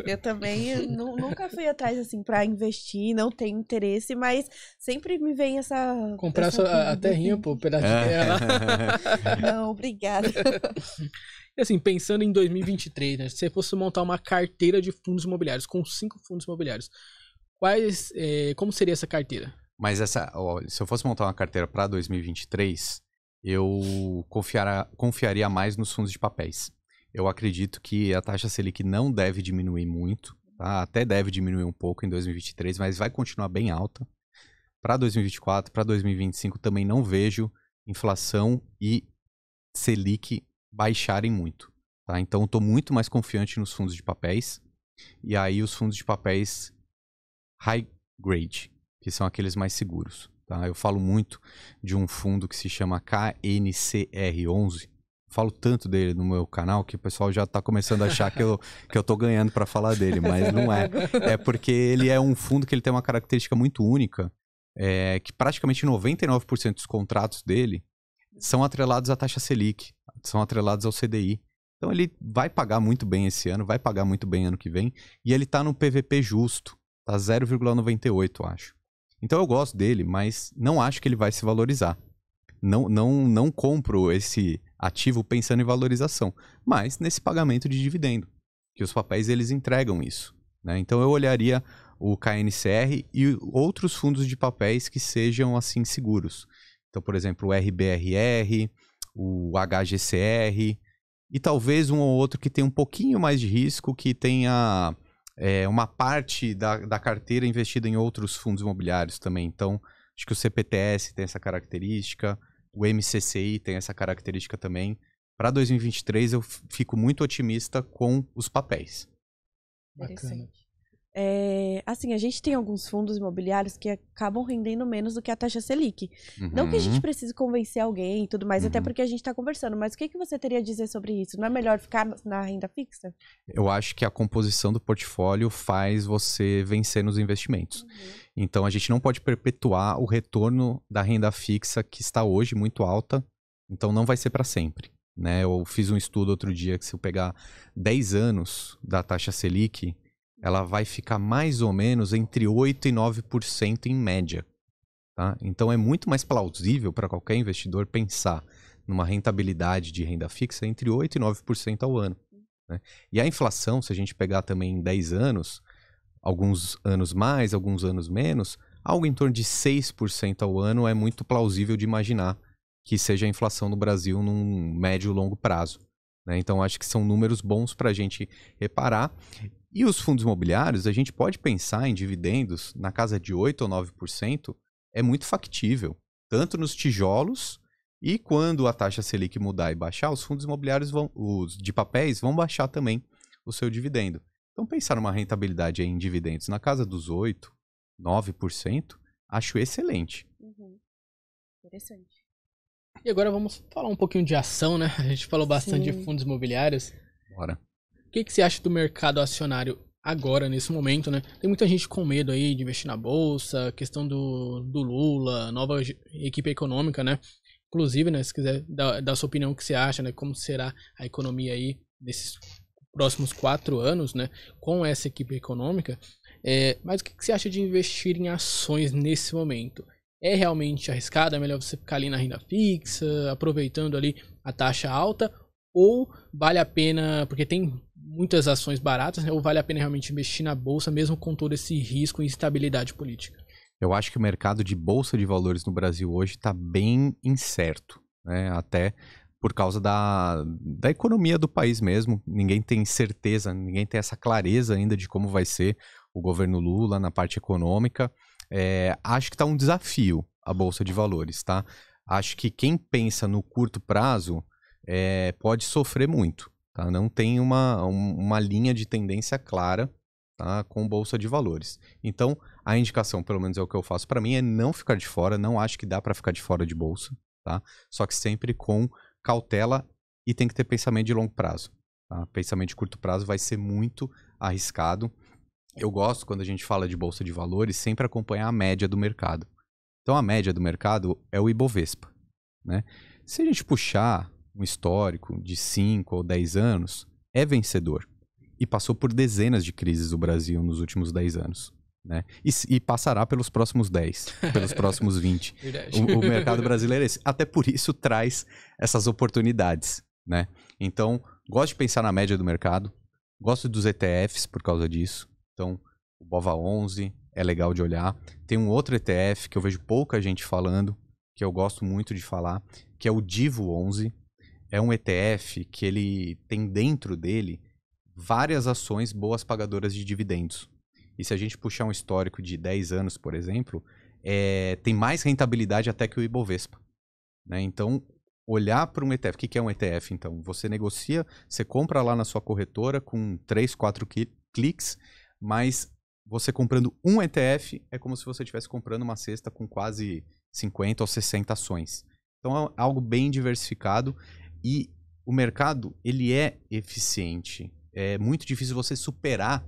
Eu também nunca fui atrás, assim, pra investir, não tenho interesse, mas sempre me vem essa... Comprar a terrinha, pô, pedaço de terra. Não, obrigada. E assim, pensando em 2023, né? Se você fosse montar uma carteira de fundos imobiliários, com 5 fundos imobiliários, como seria essa carteira? Mas se eu fosse montar uma carteira para 2023, eu confiaria mais nos fundos de papéis. Eu acredito que a taxa Selic não deve diminuir muito, tá? Até deve diminuir um pouco em 2023, mas vai continuar bem alta. Para 2024, para 2025 também não vejo inflação e Selic baixarem muito, tá? Então eu estou muito mais confiante nos fundos de papéis. E aí os fundos de papéis high grade, que são aqueles mais seguros, tá? Eu falo muito de um fundo que se chama KNCR11. Falo tanto dele no meu canal que o pessoal já está começando a achar que eu tô ganhando para falar dele, mas não é. É porque ele é um fundo que ele tem uma característica muito única, que praticamente 99% dos contratos dele são atrelados à taxa Selic, são atrelados ao CDI. Então ele vai pagar muito bem esse ano, vai pagar muito bem ano que vem, e ele está no PVP justo, tá 0,98, acho. Então eu gosto dele, mas não acho que ele vai se valorizar. Não compro esse ativo pensando em valorização, mas nesse pagamento de dividendo, que os papéis eles entregam isso, né? Então eu olharia o KNCR e outros fundos de papéis que sejam assim seguros. Então, por exemplo, o RBRR, o HGCR e talvez um ou outro que tenha um pouquinho mais de risco, que tenha uma parte da carteira investida em outros fundos imobiliários também. Então, acho que o CPTS tem essa característica, o MCCI tem essa característica também. Para 2023, eu fico muito otimista com os papéis. Interessante. Assim, a gente tem alguns fundos imobiliários que acabam rendendo menos do que a taxa Selic. Uhum. Não que a gente precise convencer alguém e tudo mais, até Uhum. porque a gente está conversando. Mas o que você teria a dizer sobre isso? Não é melhor ficar na renda fixa? Eu acho que a composição do portfólio faz você vencer nos investimentos. Então, a gente não pode perpetuar o retorno da renda fixa que está hoje muito alta. Então, não vai ser para sempre, né? Eu fiz um estudo outro dia que se eu pegar 10 anos da taxa Selic, ela vai ficar mais ou menos entre 8% e 9% em média. Tá? Então, é muito mais plausível para qualquer investidor pensar numa rentabilidade de renda fixa entre 8% e 9% ao ano. Né? E a inflação, se a gente pegar também em 10 anos, alguns anos mais, alguns anos menos, algo em torno de 6% ao ano é muito plausível de imaginar que seja a inflação no Brasil num médio e longo prazo. Né? Então, acho que são números bons para a gente reparar. E os fundos imobiliários, a gente pode pensar em dividendos na casa de 8% ou 9%, é muito factível, tanto nos tijolos e quando a taxa Selic mudar e baixar, os fundos imobiliários os de papéis vão baixar também o seu dividendo. Então, pensar numa rentabilidade em dividendos na casa dos 8%, 9%, acho excelente. Interessante. E agora vamos falar um pouquinho de ação, né? A gente falou bastante de fundos imobiliários. Bora. O que você acha do mercado acionário agora, nesse momento, né? Tem muita gente com medo aí de investir na bolsa, questão do Lula, nova equipe econômica, né? Inclusive, né, se quiser dar a sua opinião, o que você acha, né? Como será a economia aí nesses próximos 4 anos, né? Com essa equipe econômica. Mas o que você acha de investir em ações nesse momento? É realmente arriscado? É melhor você ficar ali na renda fixa, aproveitando ali a taxa alta? Ou vale a pena, porque tem muitas ações baratas, né? Ou vale a pena realmente investir na bolsa, mesmo com todo esse risco e instabilidade política? Eu acho que o mercado de bolsa de valores no Brasil hoje está bem incerto, né? Até por causa da economia do país mesmo. Ninguém tem certeza, ninguém tem essa clareza ainda de como vai ser o governo Lula na parte econômica. Acho que está um desafio a bolsa de valores, tá? Acho que quem pensa no curto prazo pode sofrer muito, tá? Não tem uma linha de tendência clara, tá, com bolsa de valores. Então, a indicação, pelo menos é o que eu faço para mim, é não ficar de fora. Não acho que dá para ficar de fora de bolsa, tá? Só que sempre com cautela e tem que ter pensamento de longo prazo. Tá? Pensamento de curto prazo vai ser muito arriscado. Eu gosto, quando a gente fala de bolsa de valores, sempre acompanhar a média do mercado. Então, a média do mercado é o Ibovespa, né? Se a gente puxar um histórico de 5 ou 10 anos, é vencedor. E passou por dezenas de crises o Brasil nos últimos 10 anos. Né? E passará pelos próximos 10, pelos próximos 20. O mercado brasileiro é esse. Até por isso traz essas oportunidades. Né? Então, gosto de pensar na média do mercado. Gosto dos ETFs por causa disso. Então, o BOVA11 é legal de olhar. Tem um outro ETF que eu vejo pouca gente falando, que eu gosto muito de falar, que é o DIVO11. É um ETF que ele tem dentro dele várias ações boas pagadoras de dividendos. E se a gente puxar um histórico de 10 anos, por exemplo, tem mais rentabilidade até que o Ibovespa. Né? Então, olhar para um ETF. O que é um ETF, então? Você negocia, você compra lá na sua corretora com 3, 4 cliques, mas você comprando um ETF é como se você estivesse comprando uma cesta com quase 50 ou 60 ações. Então, é algo bem diversificado e o mercado, ele é eficiente. É muito difícil você superar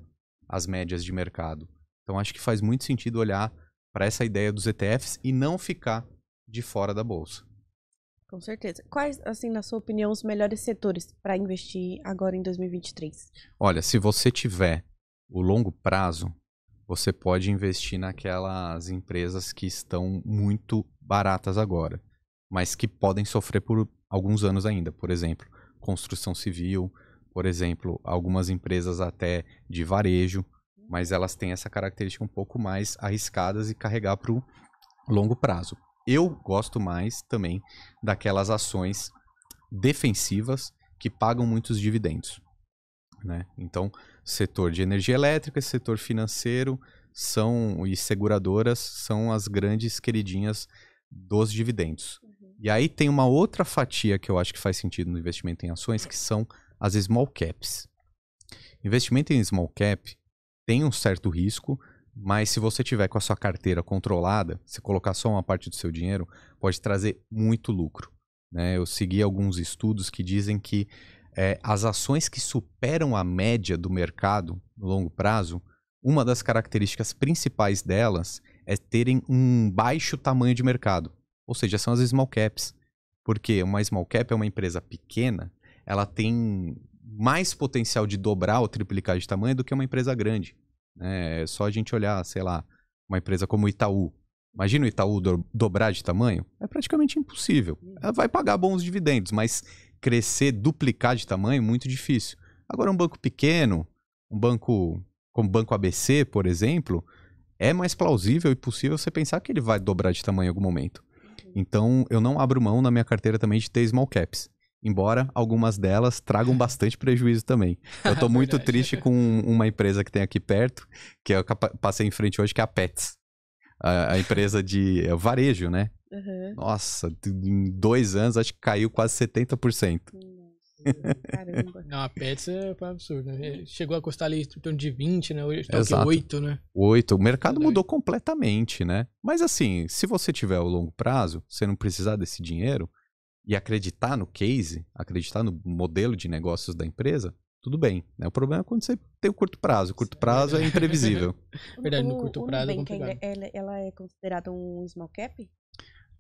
as médias de mercado. Então, acho que faz muito sentido olhar para essa ideia dos ETFs e não ficar de fora da bolsa. Com certeza. Quais, assim, na sua opinião, os melhores setores para investir agora em 2023? Olha, se você tiver o longo prazo, você pode investir naquelas empresas que estão muito baratas agora, mas que podem sofrer por alguns anos ainda. Por exemplo, construção civil, por exemplo, algumas empresas até de varejo, mas elas têm essa característica um pouco mais arriscadas e carregar para o longo prazo. Eu gosto mais também daquelas ações defensivas que pagam muitos dividendos, né? Então, setor de energia elétrica, setor financeiro e seguradoras são as grandes queridinhas dos dividendos. E aí tem uma outra fatia que eu acho que faz sentido no investimento em ações, que são as small caps. Investimento em small cap tem um certo risco, mas se você tiver com a sua carteira controlada, se colocar só uma parte do seu dinheiro, pode trazer muito lucro, né? Eu segui alguns estudos que dizem que as ações que superam a média do mercado no longo prazo, uma das características principais delas é terem um baixo tamanho de mercado. Ou seja, são as small caps. Porque uma small cap é uma empresa pequena, ela tem mais potencial de dobrar ou triplicar de tamanho do que uma empresa grande. É só a gente olhar, sei lá, uma empresa como o Itaú. Imagina o Itaú dobrar de tamanho? É praticamente impossível. Ela vai pagar bons dividendos, mas crescer, duplicar de tamanho, muito difícil. Agora, um banco pequeno, um banco como o Banco ABC, por exemplo, é mais plausível e possível você pensar que ele vai dobrar de tamanho em algum momento. Então, eu não abro mão na minha carteira também de ter small caps. Embora algumas delas tragam bastante prejuízo também. Eu tô muito triste com uma empresa que tem aqui perto, que eu passei em frente hoje, que é a Pets. A empresa de varejo, né? Uhum. Nossa, em 2 anos acho que caiu quase 70%. Caramba. Não, a Pets foi um absurdo, né? Chegou a custar ali em torno de 20, né? Hoje tá Exato. 8, né? 8. O mercado mudou completamente, né? Mas assim, se você tiver o longo prazo, você não precisar desse dinheiro e acreditar no case, acreditar no modelo de negócios da empresa, tudo bem, né? O problema é quando você tem o curto prazo. O curto prazo é imprevisível. Verdade, no curto prazo é Nubank, complicado. ela é considerada um small cap?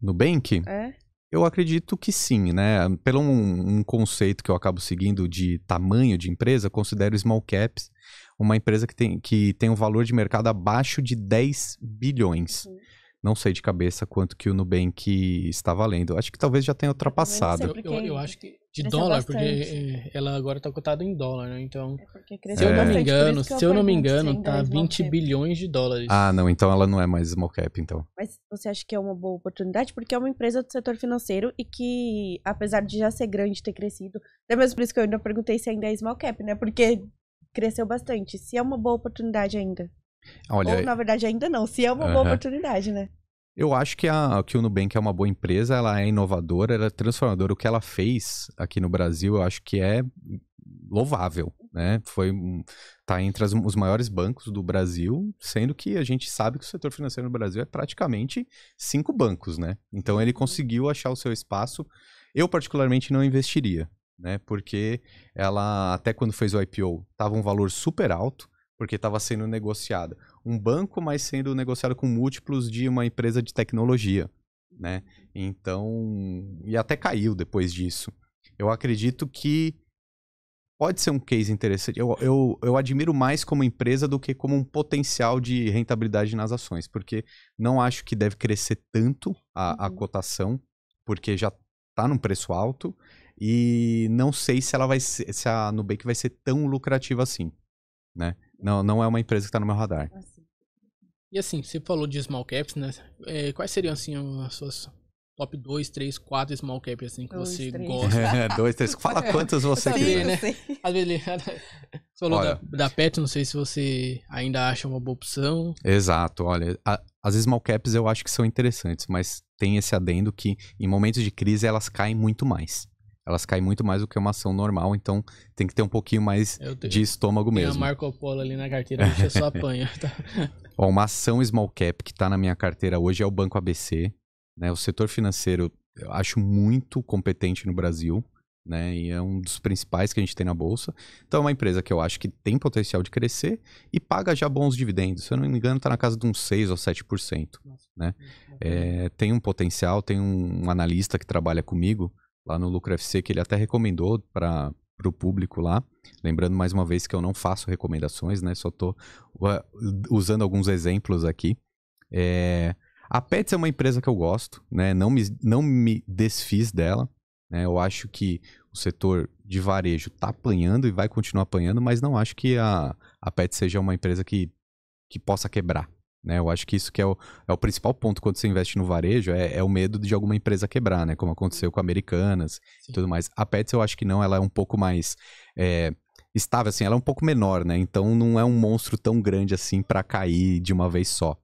Nubank? É? Eu acredito que sim, né? Pelo um conceito que eu acabo seguindo de tamanho de empresa, eu considero small caps uma empresa que tem um valor de mercado abaixo de 10 bilhões. Uhum. Não sei de cabeça quanto que o Nubank está valendo. Acho que talvez já tenha ultrapassado. Eu também não sei. Eu acho que de Cresceu dólar, bastante. porque ela agora tá cotada em dólar, né? Então, É porque se cresceu eu não me bastante, por engano, isso que eu se eu não me pergunto se engano, ainda é tá small 20 cap. bilhões de dólares. Ah, não. Então ela não é mais small cap, então. Mas você acha que é uma boa oportunidade? Porque é uma empresa do setor financeiro e que, apesar de já ser grande, ter crescido, até mesmo por isso que eu ainda perguntei se ainda é small cap, né? Porque cresceu bastante. Se é uma boa oportunidade ainda. Olha, Ou, na verdade, ainda não. Se é uma boa oportunidade, né? eu acho que o Nubank é uma boa empresa, ela é inovadora, ela é transformadora. O que ela fez aqui no Brasil, eu acho que é louvável, né? Tá entre os maiores bancos do Brasil, sendo que a gente sabe que o setor financeiro no Brasil é praticamente 5 bancos, né? Então ele conseguiu achar o seu espaço. Eu particularmente não investiria, né? Porque ela, até quando fez o IPO, estava um valor super alto, porque estava sendo negociada. Um banco, mas sendo negociado com múltiplos de uma empresa de tecnologia, né? Então, e até caiu depois disso. Eu acredito que pode ser um case interessante. Eu admiro mais como empresa do que como um potencial de rentabilidade nas ações, porque não acho que deve crescer tanto a cotação, porque já está num preço alto, e não sei se ela vai ser, se a Nubank vai ser tão lucrativa assim, né? Não é uma empresa que está no meu radar. E assim, você falou de small caps, né? Quais seriam, assim, as suas top 2, 3, 4 small caps, assim, que 2, você 3. gosta? 2, 3, fala quantas você saber, quiser. né? Sei. Às vezes, você falou Olha, da Pet, não sei se você ainda acha uma boa opção. Exato, olha, as small caps eu acho que são interessantes, mas tem esse adendo que em momentos de crise elas caem muito mais. Elas caem muito mais do que uma ação normal, então tem que ter um pouquinho mais de estômago Tem mesmo. a Marco Polo ali na carteira, a gente só apanha. Tá? Ó, uma ação small cap que está na minha carteira hoje é o Banco ABC, né? O setor financeiro eu acho muito competente no Brasil, né? E é um dos principais que a gente tem na bolsa. Então é uma empresa que eu acho que tem potencial de crescer e paga já bons dividendos. Se eu não me engano, está na casa de uns 6 ou 7%, né? Tem um potencial, tem um analista que trabalha comigo lá no Lucro FC, que ele até recomendou para o público lá. Lembrando mais uma vez que eu não faço recomendações, né? Só estou usando alguns exemplos aqui. A Pets é uma empresa que eu gosto, né? Não me desfiz dela, né? Eu acho que o setor de varejo está apanhando e vai continuar apanhando, mas não acho que a Pets seja uma empresa que que possa quebrar. Né? Eu acho que isso que é o principal ponto quando você investe no varejo, é o medo de alguma empresa quebrar, né? Como aconteceu com Americanas e tudo mais. A Petz eu acho que não, ela é um pouco mais estável, assim, ela é um pouco menor, né? Então não é um monstro tão grande assim para cair de uma vez só.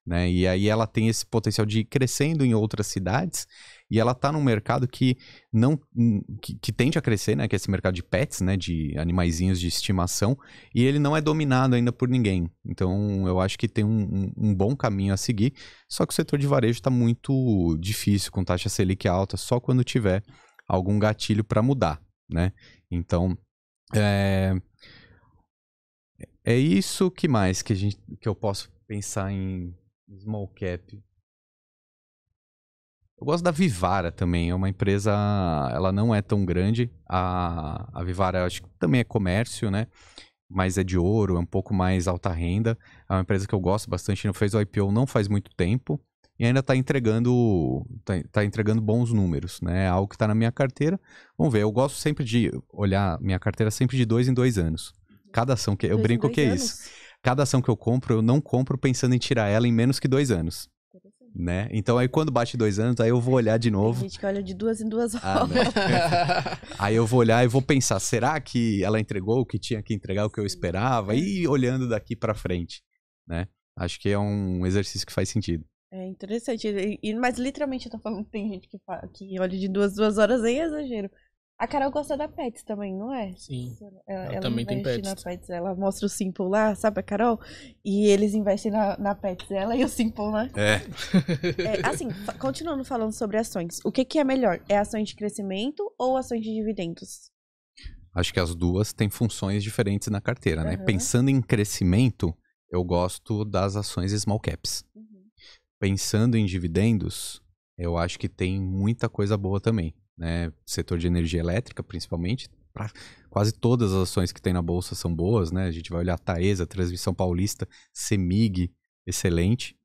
Né? E aí ela tem esse potencial de ir crescendo em outras cidades e ela tá num mercado que tende a crescer, né? Que é esse mercado de pets, né? De animaizinhos de estimação, e ele não é dominado ainda por ninguém. Então eu acho que tem um bom caminho a seguir, só que o setor de varejo tá muito difícil, com taxa Selic alta, só quando tiver algum gatilho para mudar, né? Então é isso. Que mais que eu posso pensar em small cap? Eu gosto da Vivara também, é uma empresa, ela não é tão grande, a Vivara acho que também é comércio, né, mas é de ouro, é um pouco mais alta renda, é uma empresa que eu gosto bastante, não fez o IPO não faz muito tempo, e ainda está entregando bons números, né, é algo que está na minha carteira. Vamos ver, eu gosto sempre de olhar minha carteira sempre de 2 em 2 anos. Cada ação que eu brinco que é isso. Cada ação que eu compro, eu não compro pensando em tirar ela em menos que 2 anos. Né? Então aí quando bate 2 anos, aí eu vou olhar de novo. Tem gente que olha de 2 em 2 horas. Aí eu vou olhar e vou pensar, será que ela entregou o que tinha que entregar, o que eu esperava? E olhando daqui pra frente, né? Acho que é um exercício que faz sentido. É interessante. Mas literalmente eu tô falando que tem gente que olha de 2 horas, é exagero. A Carol gosta da Petz também, não é? Sim. Ela também tem investe Petz. na Petz. Ela mostra o Simple lá, sabe a Carol? E eles investem na Petz, ela e o Simple, né? Assim, continuando falando sobre ações. O que é melhor? É ações de crescimento ou ações de dividendos? Acho que as duas têm funções diferentes na carteira, né? Pensando em crescimento, eu gosto das ações small caps. Pensando em dividendos, eu acho que tem muita coisa boa também. Né, setor de energia elétrica, principalmente, quase todas as ações que tem na bolsa são boas, né? A gente vai olhar a Taesa, Transmissão Paulista, Semig, excelente.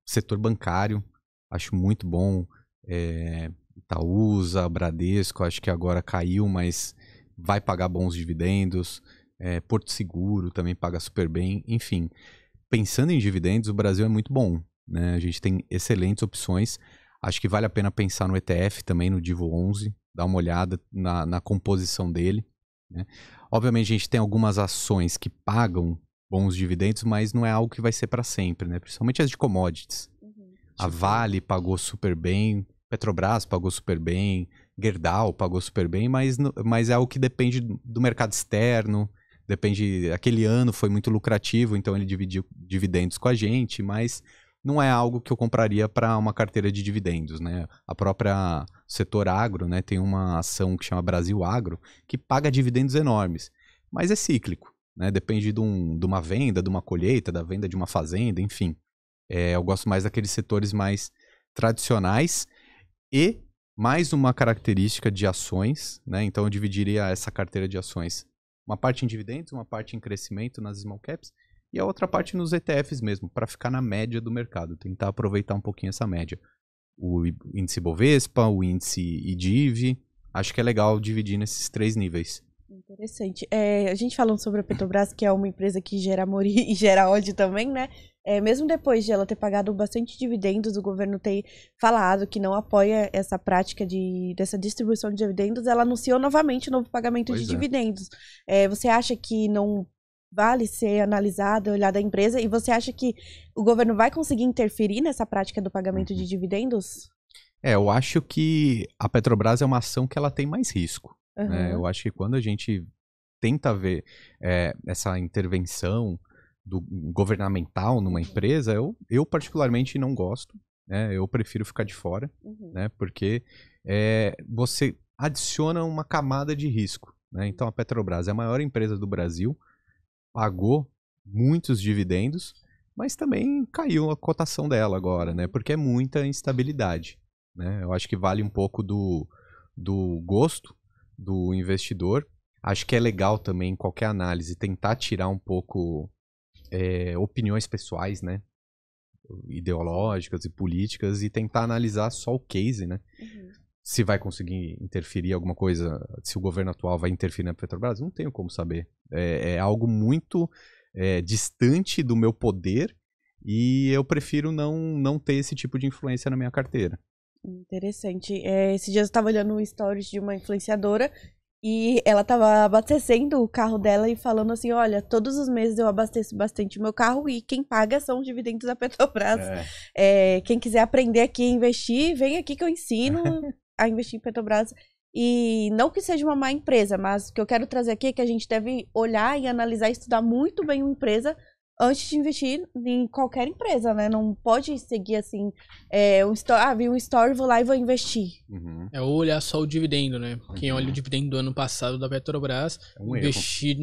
Setor bancário, acho muito bom. Itaúsa, Bradesco, acho que agora caiu, mas vai pagar bons dividendos. Porto Seguro também paga super bem. Enfim, pensando em dividendos, o Brasil é muito bom, né? A gente tem excelentes opções. Acho que vale a pena pensar no ETF também, no Divo 11, dar uma olhada na composição dele. Né? Obviamente a gente tem algumas ações que pagam bons dividendos, mas não é algo que vai ser para sempre, né? Principalmente as de commodities. A Vale pagou super bem, Petrobras pagou super bem, Gerdau pagou super bem, mas é algo que depende do mercado externo, aquele ano foi muito lucrativo, então ele dividiu dividendos com a gente, mas não é algo que eu compraria para uma carteira de dividendos, né? A própria setor agro, né, tem uma ação que chama Brasil Agro, que paga dividendos enormes, mas é cíclico, né? Depende de uma venda, de uma colheita, da venda de uma fazenda, enfim. Eu gosto mais daqueles setores mais tradicionais e mais uma característica de ações, né? Então eu dividiria essa carteira de ações, uma parte em dividendos, uma parte em crescimento nas small caps, e a outra parte nos ETFs mesmo, para ficar na média do mercado, tentar aproveitar um pouquinho essa média. O índice Bovespa, o índice IDIV, acho que é legal dividir nesses 3 níveis. Interessante. A gente falando sobre a Petrobras, que é uma empresa que gera amor e gera ódio também, né? Mesmo depois de ela ter pagado bastante dividendos, o governo ter falado que não apoia essa prática dessa distribuição de dividendos, ela anunciou novamente o novo pagamento de dividendos. Você acha que não vale ser analisada, olhada a empresa, e você acha que o governo vai conseguir interferir nessa prática do pagamento de dividendos? Eu acho que a Petrobras é uma ação que ela tem mais risco. Né? Eu acho que quando a gente tenta ver essa intervenção governamental numa empresa, eu particularmente não gosto. Né? Eu prefiro ficar de fora, né? Porque você adiciona uma camada de risco. Né? Então a Petrobras é a maior empresa do Brasil, pagou muitos dividendos, mas também caiu a cotação dela agora, né? Porque é muita instabilidade, né? Eu acho que vale um pouco do gosto do investidor. Acho que é legal também, em qualquer análise, tentar tirar um pouco opiniões pessoais, né? Ideológicas e políticas, e tentar analisar só o case, né? Se vai conseguir interferir alguma coisa, se o governo atual vai interferir na Petrobras, não tenho como saber. É algo muito distante do meu poder e eu prefiro não ter esse tipo de influência na minha carteira. Interessante. Esses dias eu estava olhando um stories de uma influenciadora e ela estava abastecendo o carro dela e falando assim, olha, todos os meses eu abasteço bastante o meu carro e quem paga são os dividendos da Petrobras. Quem quiser aprender aqui a investir, vem aqui que eu ensino a investir em Petrobras. E não que seja uma má empresa, mas o que eu quero trazer aqui é que a gente deve olhar e analisar e estudar muito bem uma empresa antes de investir em qualquer empresa, né? Não pode seguir assim, vi um story, vou lá e vou investir. Uhum. Ou olhar só o dividendo, né? Quem olha o dividendo do ano passado da Petrobras, investir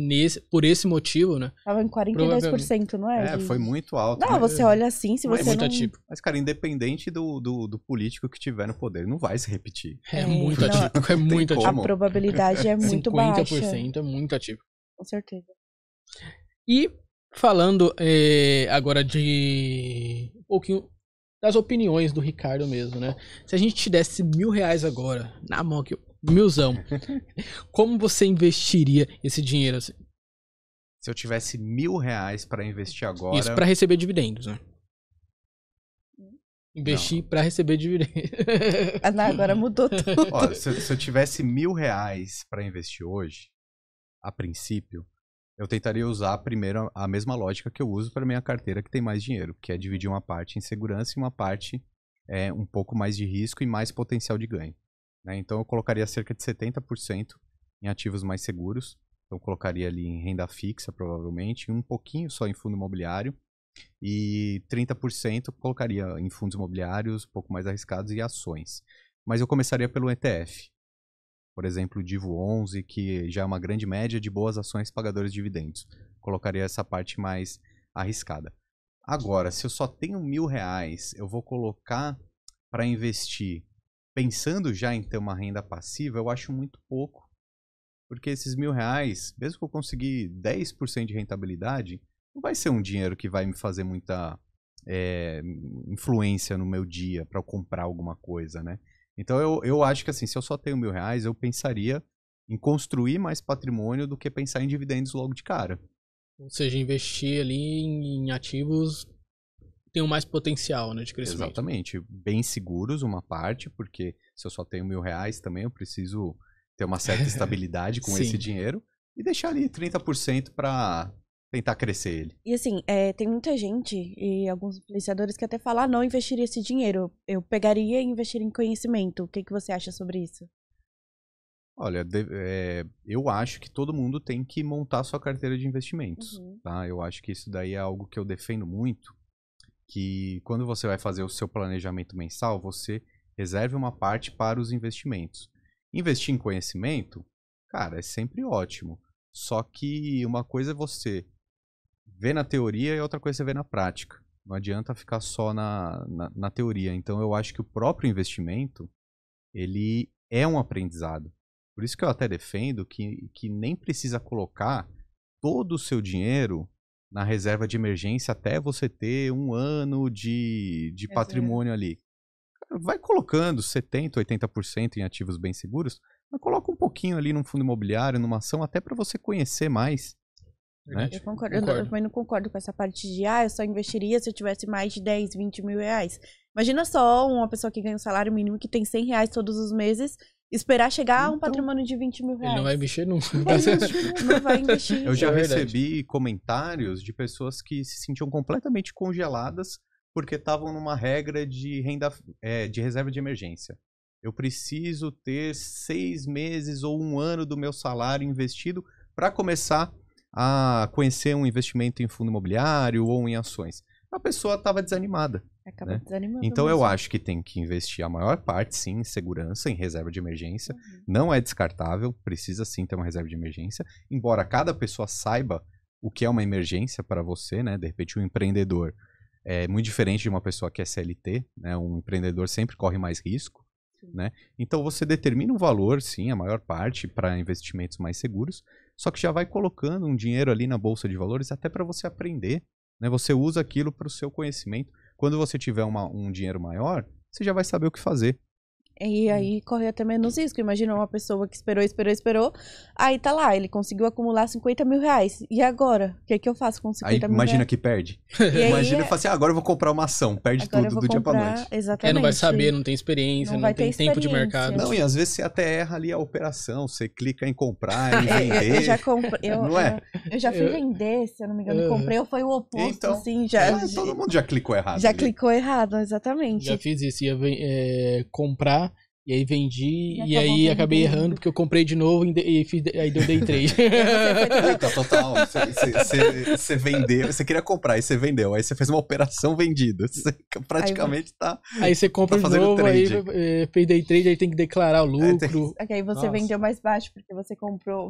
por esse motivo, né? Tava em 42%, não é? Foi muito alto. Não, você olha assim, se você muito não... atípico. Mas, cara, independente do político que tiver no poder, não vai se repetir. É muito atípico, é muito atípico. A probabilidade é muito baixa. 50% é muito atípico. Com certeza. E falando agora de um pouquinho das opiniões do Ricardo mesmo, né? Se a gente te desse R$1.000 agora, na mão aqui, 1.000zão, como você investiria esse dinheiro assim? Se eu tivesse R$1.000 para investir agora... Isso para receber dividendos, né? Investir para receber dividendos. Agora mudou tudo. Ó, se eu tivesse R$1.000 para investir hoje, a princípio, eu tentaria usar primeiro a mesma lógica que eu uso para minha carteira que tem mais dinheiro, que é dividir uma parte em segurança e uma parte um pouco mais de risco e mais potencial de ganho. Né? Então eu colocaria cerca de 70% em ativos mais seguros. Então eu colocaria ali em renda fixa, provavelmente, um pouquinho só em fundo imobiliário. E 30% colocaria em fundos imobiliários, um pouco mais arriscados, e ações. Mas eu começaria pelo ETF. Por exemplo, o Divo 11, que já é uma grande média de boas ações pagadoras de dividendos. Colocaria essa parte mais arriscada. Agora, se eu só tenho R$1.000, eu vou colocar para investir pensando já em ter uma renda passiva, eu acho muito pouco. Porque esses R$1.000, mesmo que eu conseguir 10% de rentabilidade, não vai ser um dinheiro que vai me fazer muita influência no meu dia para eu comprar alguma coisa, né? Então eu acho que assim, se eu só tenho R$1.000, eu pensaria em construir mais patrimônio do que pensar em dividendos logo de cara. Ou seja, investir ali em ativos que tenham mais potencial, né, de crescimento. Exatamente. Bem seguros uma parte, porque se eu só tenho R$1.000 também, eu preciso ter uma certa estabilidade com esse dinheiro e deixar ali 30% para tentar crescer ele. E assim, tem muita gente e alguns influenciadores que até falam, não investiria esse dinheiro. Eu pegaria e investiria em conhecimento. O que você acha sobre isso? Olha, eu acho que todo mundo tem que montar sua carteira de investimentos. Tá? Eu acho que isso daí é algo que eu defendo muito, que quando você vai fazer o seu planejamento mensal, você reserve uma parte para os investimentos. Investir em conhecimento, cara, é sempre ótimo. Só que uma coisa é você ver na teoria e outra coisa é você ver na prática. Não adianta ficar só na teoria. Então eu acho que o próprio investimento, ele é um aprendizado. Por isso que eu até defendo que nem precisa colocar todo o seu dinheiro na reserva de emergência até você ter um ano de patrimônio ali. Vai colocando 70%, 80% em ativos bem seguros, mas coloca um pouquinho ali num fundo imobiliário, numa ação, até para você conhecer mais. Né? Eu concordo. Eu também não concordo com essa parte de, eu só investiria se eu tivesse mais de 10, 20 mil reais. Imagina só uma pessoa que ganha um salário mínimo que tem R$100 todos os meses, esperar chegar a um patrimônio de 20 mil reais. Ele não vai investir nunca. Não vai investir. Eu já recebi comentários de pessoas que se sentiam completamente congeladas porque estavam numa regra de de reserva de emergência. Eu preciso ter 6 meses ou um ano do meu salário investido para começar a conhecer um investimento em fundo imobiliário ou em ações. A pessoa estava desanimada. Acaba desanimando. Então mesmo. eu acho que tem que investir a maior parte, sim, em segurança, em reserva de emergência. Não é descartável, precisa sim ter uma reserva de emergência. Embora cada pessoa saiba o que é uma emergência para você, né? De repente um empreendedor é muito diferente de uma pessoa que é CLT, né? Um empreendedor sempre corre mais risco, né? Então você determina um valor, sim, a maior parte para investimentos mais seguros, só que já vai colocando um dinheiro ali na bolsa de valores até para você aprender, né? Você usa aquilo para o seu conhecimento. Quando você tiver um dinheiro maior, você já vai saber o que fazer. E aí corre até menos risco. Imagina uma pessoa que esperou. Aí tá lá, ele conseguiu acumular 50 mil reais. E agora? O que é que eu faço com 50 Aí mil imagina reais? que perde. E aí, Imagina e fala assim, agora eu vou comprar uma ação. Perde agora eu tudo vou do dia pra comprar, noite. exatamente. Não vai saber, não tem experiência, Não não vai tem ter tempo de experiência. mercado. Não, e às vezes você até erra ali a operação. Você clica em comprar, em Eu vender. já comprei. Não é? Eu já fui vender, se eu não me engano, comprei, ou foi o oposto, Então, assim, já. todo mundo já clicou errado. Já ali. clicou errado, exatamente. Já fiz isso, ia comprar, e aí vendi, E e acabou aí acabei vendendo. errando, porque eu comprei de novo aí deu day trade. Então, total. Você vendeu, você queria comprar e você vendeu. Aí você fez uma operação vendida. Você praticamente tá. Aí você compra Tá de fazendo novo, aí trade. fez day trade, aí tem que declarar o lucro. Ok, aí você Nossa. vendeu mais baixo porque você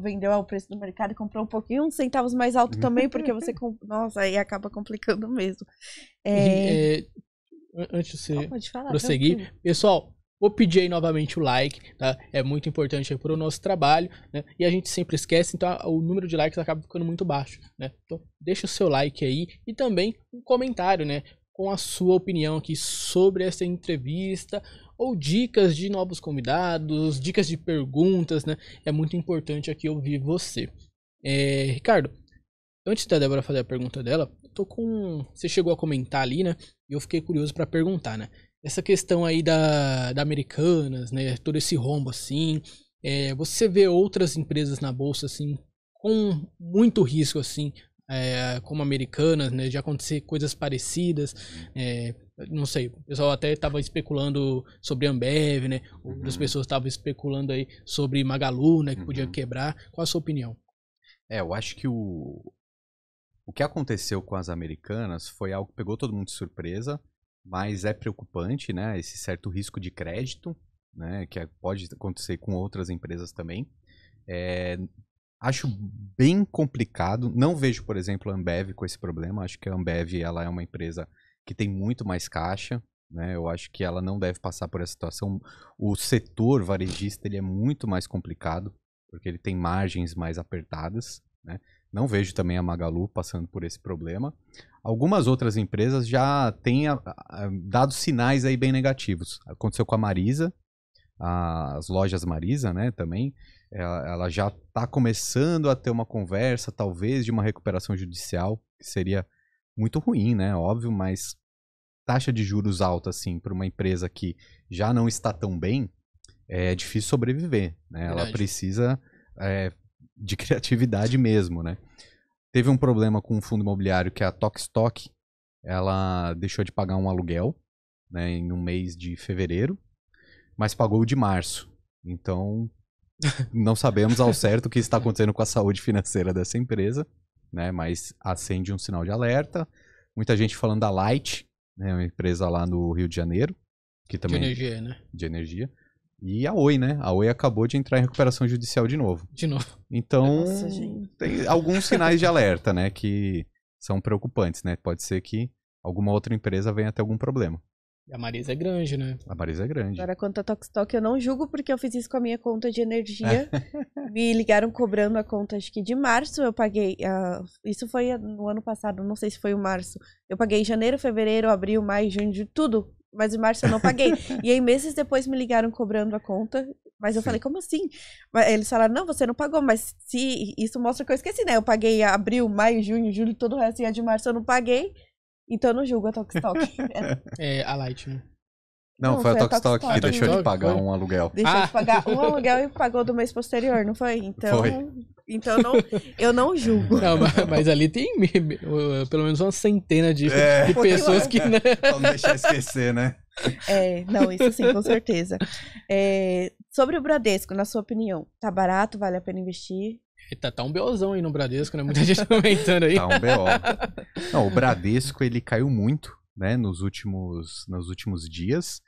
vendeu ao preço do mercado e comprou um pouquinho, uns centavos mais alto também, porque você Nossa, aí acaba complicando mesmo. Antes de você Pode falar, prosseguir, tranquilo. pessoal, vou pedir aí novamente o like, tá? É muito importante aí pro nosso trabalho, né? E a gente sempre esquece, então o número de likes acaba ficando muito baixo, né? Então deixa o seu like aí e também um comentário, né? Com a sua opinião aqui sobre essa entrevista ou dicas de novos convidados, dicas de perguntas, né? É muito importante aqui ouvir você. Ricardo, antes da Débora fazer a pergunta dela, você chegou a comentar ali, né? E eu fiquei curioso para perguntar, né? Essa questão aí da Americanas, né? Todo esse rombo assim. Você vê outras empresas na bolsa assim com muito risco assim, como Americanas, né? De acontecer coisas parecidas. Não sei, o pessoal até estava especulando sobre Ambev, né? Outras pessoas estavam especulando aí sobre Magalu, né? Que podia quebrar. Qual a sua opinião? Eu acho que o que aconteceu com as Americanas foi algo que pegou todo mundo de surpresa, mas é preocupante, né? Esse certo risco de crédito, né? Que pode acontecer com outras empresas também. Acho bem complicado. Não vejo, por exemplo, a Ambev com esse problema. Acho que a Ambev ela é uma empresa que tem muito mais caixa, né? Eu acho que ela não deve passar por essa situação. O setor varejista ele é muito mais complicado, porque ele tem margens mais apertadas, né? Não vejo também a Magalu passando por esse problema. Algumas outras empresas já têm dado sinais aí bem negativos. Aconteceu com a Marisa, as lojas Marisa, né, também. Ela já está começando a ter uma conversa, talvez, de uma recuperação judicial, que seria muito ruim, né, óbvio, mas taxa de juros alta, assim, para uma empresa que já não está tão bem, é difícil sobreviver, né? Ela precisa de criatividade mesmo, né? Teve um problema com um fundo imobiliário que é a Tokstok. Ela deixou de pagar um aluguel, né, em um mês de fevereiro, mas pagou o de março. Então, não sabemos ao certo o que está acontecendo com a saúde financeira dessa empresa, né? Mas acende um sinal de alerta. Muita gente falando da Light, né? Uma empresa lá no Rio de Janeiro, que também de energia, né? De energia. E a Oi, né? A Oi acabou de entrar em recuperação judicial de novo. De novo. Então, Nossa, gente. tem alguns sinais de alerta, né? Que são preocupantes, né? Pode ser que alguma outra empresa venha a ter algum problema. E a Marisa é grande, né? A Marisa é grande. Agora, quanto a Tokstok, eu não julgo porque eu fiz isso com a minha conta de energia. Me ligaram cobrando a conta, acho que de março. Eu paguei. Isso foi no ano passado, não sei se foi o março. Eu paguei janeiro, fevereiro, abril, maio, junho, de tudo. Mas em março eu não paguei. E aí, meses depois, me ligaram cobrando a conta. Mas eu falei, como assim? Eles falaram, não, você não pagou. Mas se isso mostra que eu esqueci, né? Eu paguei abril, maio, junho, julho, todo o resto. E a de março eu não paguei. Então eu não julgo a Tokstok. A Light, né? Não, foi a Tokstok que deixou de pagar foi? Um aluguel. Deixou de pagar um aluguel e pagou do mês posterior, não foi? Então, então eu não julgo. Não, mas ali tem pelo menos uma centena de pessoas que... Né? Pra não deixar esquecer, né? Não, isso sim, com certeza. Sobre o Bradesco, na sua opinião, tá barato? Vale a pena investir? Tá um BOzão aí no Bradesco, né? Muita gente comentando aí. Tá um BO. Não, o Bradesco, ele caiu muito, né? Nos últimos dias.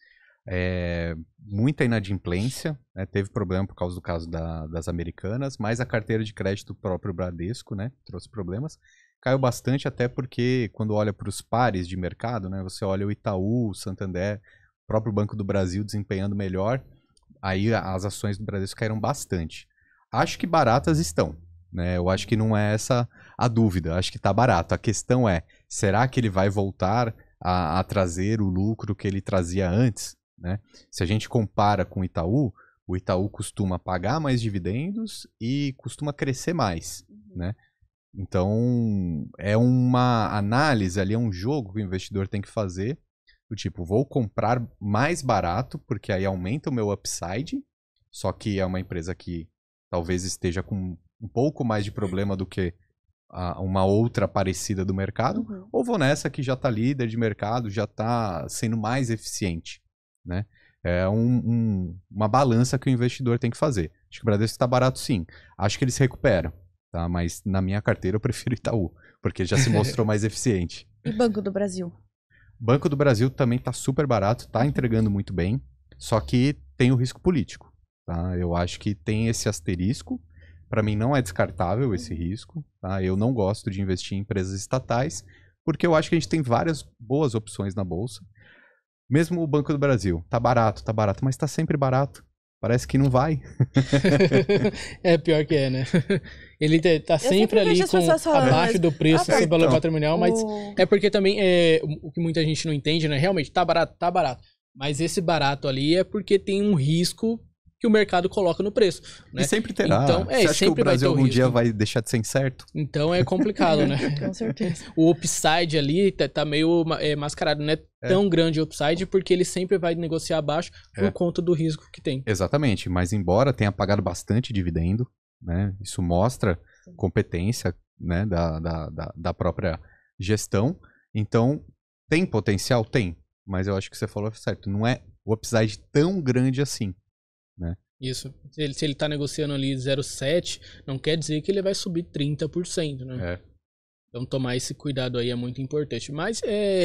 Muita inadimplência, né? Teve problema por causa do caso das Americanas, mas a carteira de crédito do próprio Bradesco, né? Trouxe problemas. Caiu bastante até porque quando olha para os pares de mercado, né? Você olha o Itaú, o Santander, o próprio Banco do Brasil desempenhando melhor, aí as ações do Bradesco caíram bastante. Acho que baratas estão, né? Eu acho que não é essa a dúvida, acho que está barato. A questão é, será que ele vai voltar a trazer o lucro que ele trazia antes? né? Se a gente compara com o Itaú costuma pagar mais dividendos e costuma crescer mais, né? Então, é uma análise ali, é um jogo que o investidor tem que fazer, do tipo, vou comprar mais barato, porque aí aumenta o meu upside, só que é uma empresa que talvez esteja com um pouco mais de problema do que uma outra parecida do mercado, ou vou nessa que já está líder de mercado, já está sendo mais eficiente, né? É uma balança que o investidor tem que fazer. Acho que o Bradesco está barato, sim. Acho que ele se recupera, tá? Mas na minha carteira eu prefiro Itaú, porque já se mostrou mais eficiente. E Banco do Brasil? Banco do Brasil também está super barato, está entregando muito bem, só que tem o risco político, tá? Eu acho que tem esse asterisco. Para mim não é descartável esse risco, tá? Eu não gosto de investir em empresas estatais, porque eu acho que a gente tem várias boas opções na bolsa. Mesmo o Banco do Brasil, tá barato, mas tá sempre barato. Parece que não vai. É pior que é, né? Ele tá sempre ali abaixo do preço do valor patrimonial, mas é porque também o que muita gente não entende, né? Realmente, tá barato. Mas esse barato ali é porque tem um risco que o mercado coloca no preço, né? E sempre terá. Então, você acha que o Brasil algum dia vai deixar de ser incerto? Então é complicado, né? Com certeza. O upside ali tá meio mascarado, não é tão grande o upside, porque ele sempre vai negociar abaixo por conta do risco que tem. Exatamente, mas embora tenha pagado bastante dividendo, né? Isso mostra competência, né, da própria gestão. Então, tem potencial? Tem. Mas eu acho que você falou certo. Não é o upside tão grande assim. Né? Isso. Se ele tá negociando ali 0,7, não quer dizer que ele vai subir 30%, né? Então tomar esse cuidado aí é muito importante. Mas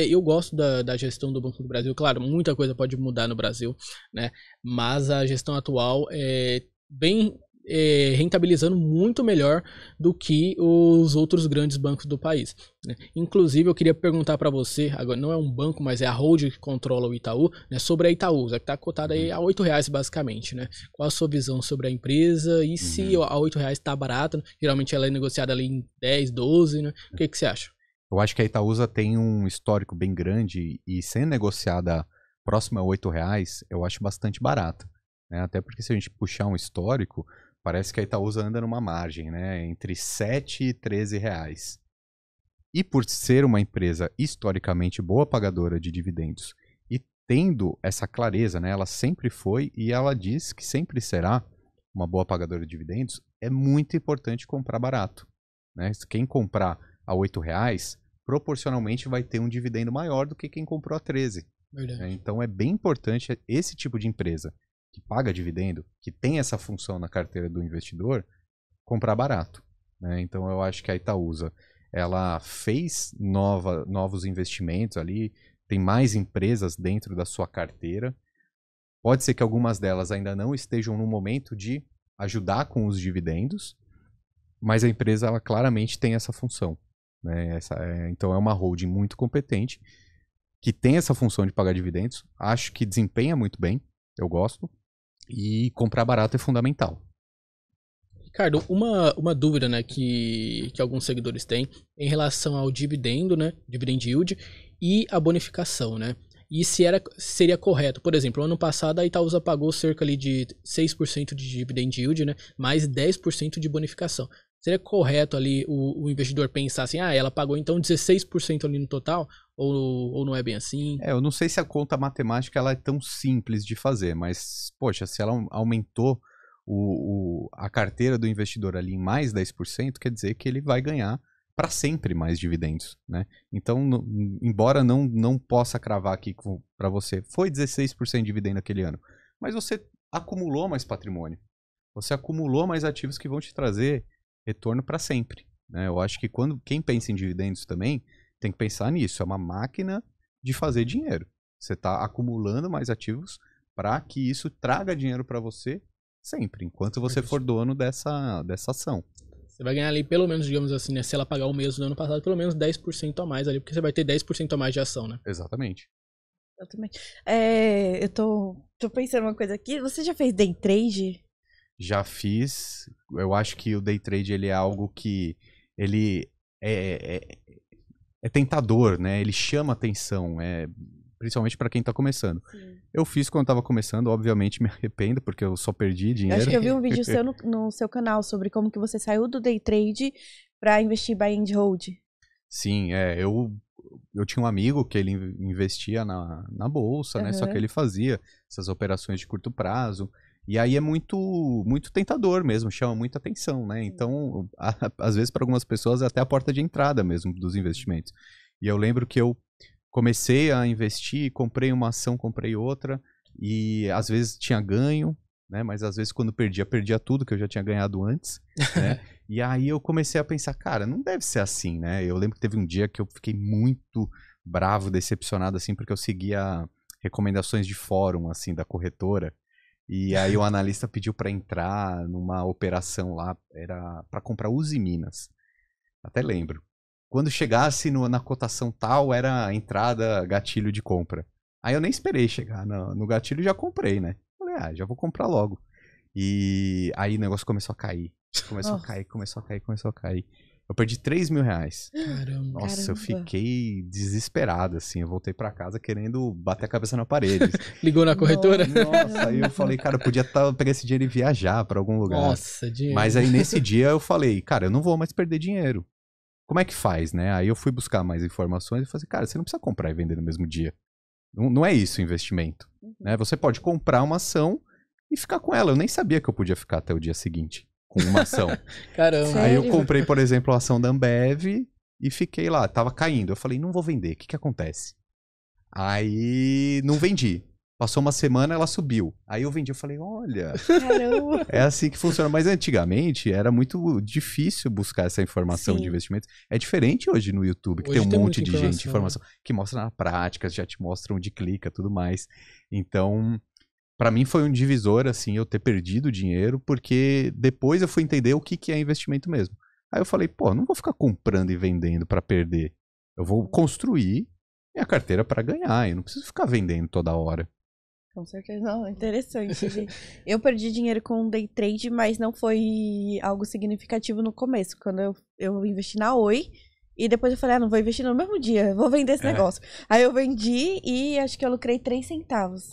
eu gosto da gestão do Banco do Brasil. Claro, muita coisa pode mudar no Brasil, né? Mas a gestão atual vem rentabilizando muito melhor do que os outros grandes bancos do país, né? Inclusive, eu queria perguntar para você, agora não é um banco, mas é a holding que controla o Itaú, né, sobre a Itaúsa, que está cotada aí a R$8 basicamente, né? Qual a sua visão sobre a empresa e se a R$8 está barato? Geralmente ela é negociada ali em 10, 12, né? O que você acha? Eu acho que a Itaúsa tem um histórico bem grande e sendo negociada próxima a R$8, eu acho bastante barata, né? Até porque se a gente puxar um histórico, parece que a Itaúsa anda numa margem, né, entre 7 e 13 reais. E por ser uma empresa historicamente boa pagadora de dividendos e tendo essa clareza, né, ela sempre foi e ela diz que sempre será uma boa pagadora de dividendos, é muito importante comprar barato, né? Quem comprar a R$8, proporcionalmente vai ter um dividendo maior do que quem comprou a 13. Né? Então é bem importante esse tipo de empresa que paga dividendo, que tem essa função na carteira do investidor, comprar barato, né? Então eu acho que a Itaúsa, ela fez novos investimentos ali, tem mais empresas dentro da sua carteira. Pode ser que algumas delas ainda não estejam no momento de ajudar com os dividendos, mas a empresa ela claramente tem essa função, né? Então é uma holding muito competente, que tem essa função de pagar dividendos, acho que desempenha muito bem, eu gosto. E comprar barato é fundamental. Ricardo, uma dúvida, né, que alguns seguidores têm em relação ao dividendo, né, dividend yield e a bonificação, né? E se seria correto, por exemplo, ano passado a Itaúsa pagou cerca ali de 6% de dividend yield, né, mais 10% de bonificação. Seria correto ali o investidor pensar assim, ela pagou então 16% ali no total? Ou não é bem assim? Eu não sei se a conta matemática ela é tão simples de fazer, mas, poxa, se ela aumentou a carteira do investidor ali em mais 10%, quer dizer que ele vai ganhar para sempre mais dividendos, né? Então, embora não possa cravar aqui para você, foi 16% de dividendo aquele ano, mas você acumulou mais patrimônio, você acumulou mais ativos que vão te trazer retorno para sempre, né? Eu acho que quem pensa em dividendos também tem que pensar nisso, é uma máquina de fazer dinheiro. Você está acumulando mais ativos para que isso traga dinheiro para você sempre, enquanto você for dono dessa ação. Você vai ganhar ali pelo menos, digamos assim, né, se ela pagar o mesmo do ano passado, pelo menos 10% a mais ali, porque você vai ter 10% a mais de ação, né? Exatamente. Exatamente. Eu tô pensando uma coisa aqui, você já fez day trade? Já fiz. Eu acho que o day trade ele é algo que ele é tentador, né? Ele chama atenção. principalmente para quem tá começando. Sim. Eu fiz quando tava começando, obviamente me arrependo, porque eu só perdi Eu dinheiro. acho que eu vi um vídeo seu no seu canal sobre como que você saiu do day trade pra investir buy and hold. Sim, eu tinha um amigo que ele investia na bolsa, né? Só que ele fazia essas operações de curto prazo. E aí é muito, muito tentador mesmo, chama muita atenção, né? Então, às vezes para algumas pessoas é até a porta de entrada mesmo dos investimentos. E eu lembro que eu comecei a investir, comprei uma ação, comprei outra, e às vezes tinha ganho, né? Mas às vezes quando perdia tudo que eu já tinha ganhado antes, né? E aí eu comecei a pensar, cara, não deve ser assim, né? Eu lembro que teve um dia que eu fiquei muito bravo, decepcionado, assim, porque eu seguia recomendações de fórum, assim, da corretora. E aí o analista pediu para entrar numa operação lá, era para comprar Uzi Minas. Até lembro. Quando chegasse na cotação tal, era a entrada gatilho de compra. Aí eu nem esperei chegar no gatilho e já comprei, né? Falei, já vou comprar logo. E aí o negócio começou a cair. Começou a cair. Eu perdi 3 mil reais. Caramba. Nossa, eu fiquei desesperado, assim. Eu voltei pra casa querendo bater a cabeça na parede. Ligou na corretora? Nossa, aí eu falei, cara, eu podia pegar esse dinheiro e viajar pra algum lugar. Nossa, dinheiro. Mas aí nesse dia eu falei, cara, eu não vou mais perder dinheiro. Como é que faz, né? Aí eu fui buscar mais informações e falei assim, cara, você não precisa comprar e vender no mesmo dia. Não é isso o investimento. Né? Você pode comprar uma ação e ficar com ela. Eu nem sabia que eu podia ficar até o dia seguinte com uma ação. Caramba. Sério? Aí eu comprei, por exemplo, a ação da Ambev e fiquei lá, tava caindo. Eu falei, não vou vender, o que acontece? Aí não vendi. Passou uma semana, ela subiu. Aí eu vendi, eu falei, olha, Caramba. é assim que funciona. Mas antigamente era muito difícil buscar essa informação Sim. de investimentos. É diferente hoje no YouTube, que Hoje tem um tem monte muita de gente, informação, informação que mostra na prática, já te mostra onde clica, tudo mais. Então, pra mim foi um divisor, assim, eu ter perdido dinheiro, porque depois eu fui entender o que é investimento mesmo. Aí eu falei, pô, não vou ficar comprando e vendendo pra perder. Eu vou construir minha carteira pra ganhar, eu não preciso ficar vendendo toda hora. Com certeza, não, interessante. Eu perdi dinheiro com day trade, mas não foi algo significativo no começo. Quando eu investi na Oi, e depois eu falei, não vou investir no mesmo dia, vou vender esse negócio. Aí eu vendi e acho que eu lucrei 3 centavos.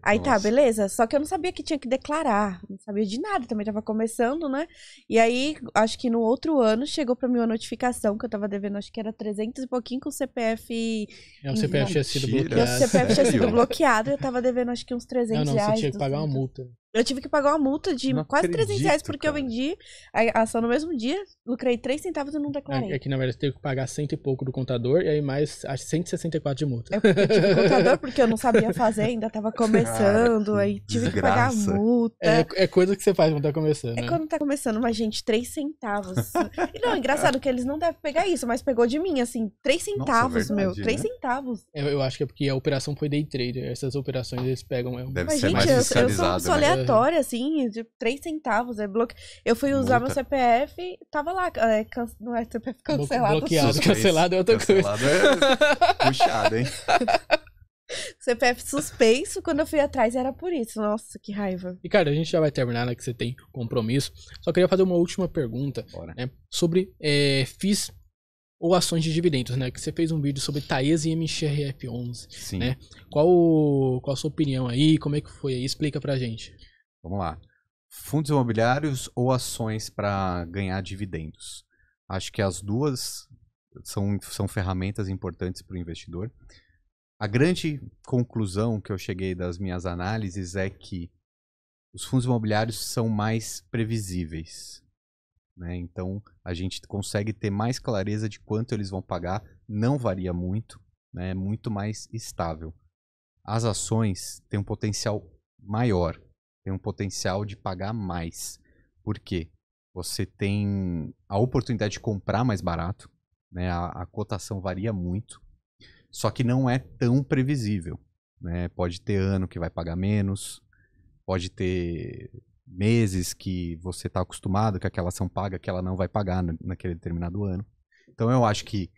Aí tá, beleza. Só que eu não sabia que tinha que declarar, não sabia de nada, também tava começando, né? E aí, acho que no outro ano, chegou pra mim uma notificação que eu tava devendo, acho que era 300 e pouquinho com o CPF... O CPF tinha sido Mentira. bloqueado. Meu CPF tinha sido bloqueado e eu tava devendo acho que uns 300 Não, reais. você tinha que pagar uma 200. multa. Eu tive que pagar uma multa de Não quase 300 reais acredito, porque eu cara. vendi a ação no mesmo dia, lucrei 3 centavos e não declarei. É que na verdade você teve que pagar 100 e pouco do contador e aí mais acho 164 de multa. Eu tive contador porque eu não sabia fazer, ainda tava começando, Cara, aí tive que pagar a desgraça. multa. É coisa que você faz quando tá começando, É né? quando tá começando, mas, gente, 3 centavos. E não, é engraçado que eles não devem pegar isso, mas pegou de mim, assim, 3 centavos, meu. verdade, 3 né? centavos. Eu acho que é porque a operação foi day trader. Essas operações eles pegam. Deve Mas, ser gente, mais eu fiscalizado, sou né? aleatória, assim, de 3 centavos. Eu fui usar meu Multa. CPF, tava lá, não é CPF cancelado. Bloqueado. suspenso. Cancelado é outra coisa. Cancelado é puxado, hein? CPF suspenso, quando eu fui atrás era por isso. Nossa, que raiva. Ricardo, a gente já vai terminar, né? Que você tem compromisso. Só queria fazer uma última pergunta, Bora. né? Sobre FIIs ou ações de dividendos, né? Que você fez um vídeo sobre Taesa e MXRF11, Sim. né? Qual a sua opinião aí? Como é que foi aí? Explica pra gente. Vamos lá. Fundos imobiliários ou ações para ganhar dividendos? Acho que as duas são ferramentas importantes para o investidor. A grande conclusão que eu cheguei das minhas análises é que os fundos imobiliários são mais previsíveis, né? Então a gente consegue ter mais clareza de quanto eles vão pagar, não varia muito, né? É muito mais estável. As ações têm um potencial maior, tem um potencial de pagar mais. Por quê? Você tem a oportunidade de comprar mais barato, né? A cotação varia muito, só que não é tão previsível, né? Pode ter ano que vai pagar menos, pode ter meses que você está acostumado que aquela ação paga, que ela não vai pagar naquele determinado ano. Então eu acho que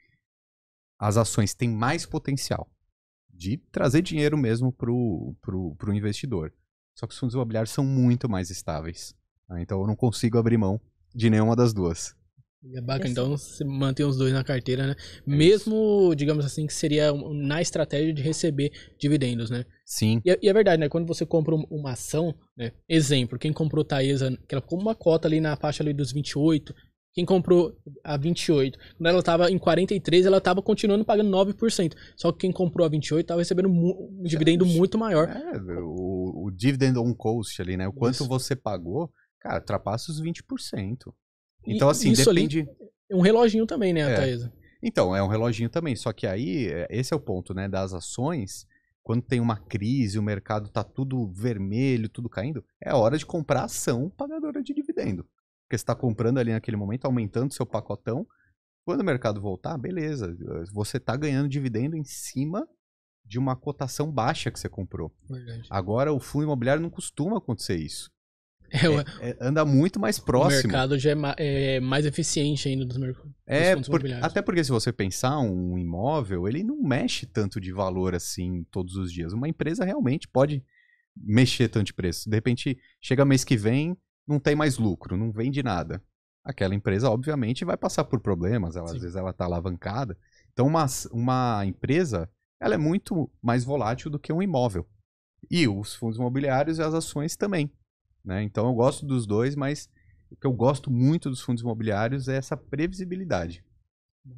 as ações têm mais potencial de trazer dinheiro mesmo pro investidor. Só que os fundos imobiliários são muito mais estáveis. Tá? Então eu não consigo abrir mão de nenhuma das duas. É bacana, então você mantém os dois na carteira, né? Mesmo, digamos assim, que seria na estratégia de receber dividendos, né? Sim. E é verdade, né? Quando você compra uma ação, né? Exemplo, quem comprou Taesa, que ela ficou uma cota ali na faixa ali dos 28, quem comprou a 28, quando ela estava em 43, ela estava continuando pagando 9%. Só que quem comprou a 28 estava recebendo um dividendo muito maior. O dividend on cost ali, né? O quanto Isso. você pagou, cara, ultrapassa os 20%. Então, assim, isso depende... ali é um reloginho também, né, a É. Taesa? Então, é um reloginho também. Só que aí, esse é o ponto, né? Das ações, quando tem uma crise, o mercado tá tudo vermelho, tudo caindo, é hora de comprar ação pagadora de dividendo. Porque você tá comprando ali naquele momento, aumentando seu pacotão. Quando o mercado voltar, beleza. Você tá ganhando dividendo em cima de uma cotação baixa que você comprou. Verdade. Agora, o fundo imobiliário não costuma acontecer isso. O Anda muito mais próximo. mercado já é mais eficiente ainda dos fundos imobiliários. Até porque se você pensar um imóvel, ele não mexe tanto de valor assim todos os dias. Uma empresa realmente pode mexer tanto de preço. De repente, chega mês que vem, não tem mais lucro, não vende nada. Aquela empresa, obviamente, vai passar por problemas. Às vezes ela está alavancada. Então, uma empresa, ela é muito mais volátil do que um imóvel. E os fundos imobiliários e as ações também. Né? Então eu gosto dos dois, mas o que eu gosto muito dos fundos imobiliários é essa previsibilidade.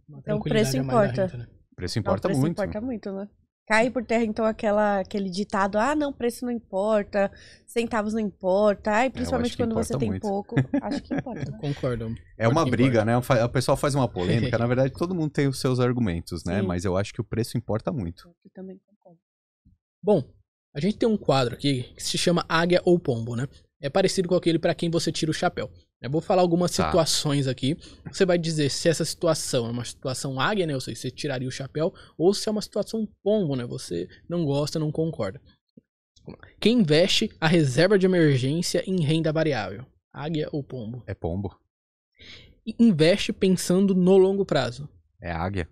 Então o preço importa. Renta, né? O preço importa muito. O preço importa muito, né? Cai por terra, então, aquele ditado, não, preço não importa, centavos não importa, principalmente quando você tem muito. pouco. Acho que importa, né? Concordo. É uma briga, né? O pessoal faz uma polêmica. Na verdade, todo mundo tem os seus argumentos, né? Sim. Mas eu acho que o preço importa muito. Eu também concordo. Bom, a gente tem um quadro aqui que se chama Águia ou Pombo, né? É parecido com aquele para quem você tira o chapéu. Eu vou falar algumas situações aqui. Você vai dizer se essa situação é uma situação águia, né? Ou seja, você tiraria o chapéu, ou se é uma situação pombo, né? Você não gosta, não concorda. Quem investe a reserva de emergência em renda variável? Águia ou pombo? É pombo. Investe pensando no longo prazo. É águia.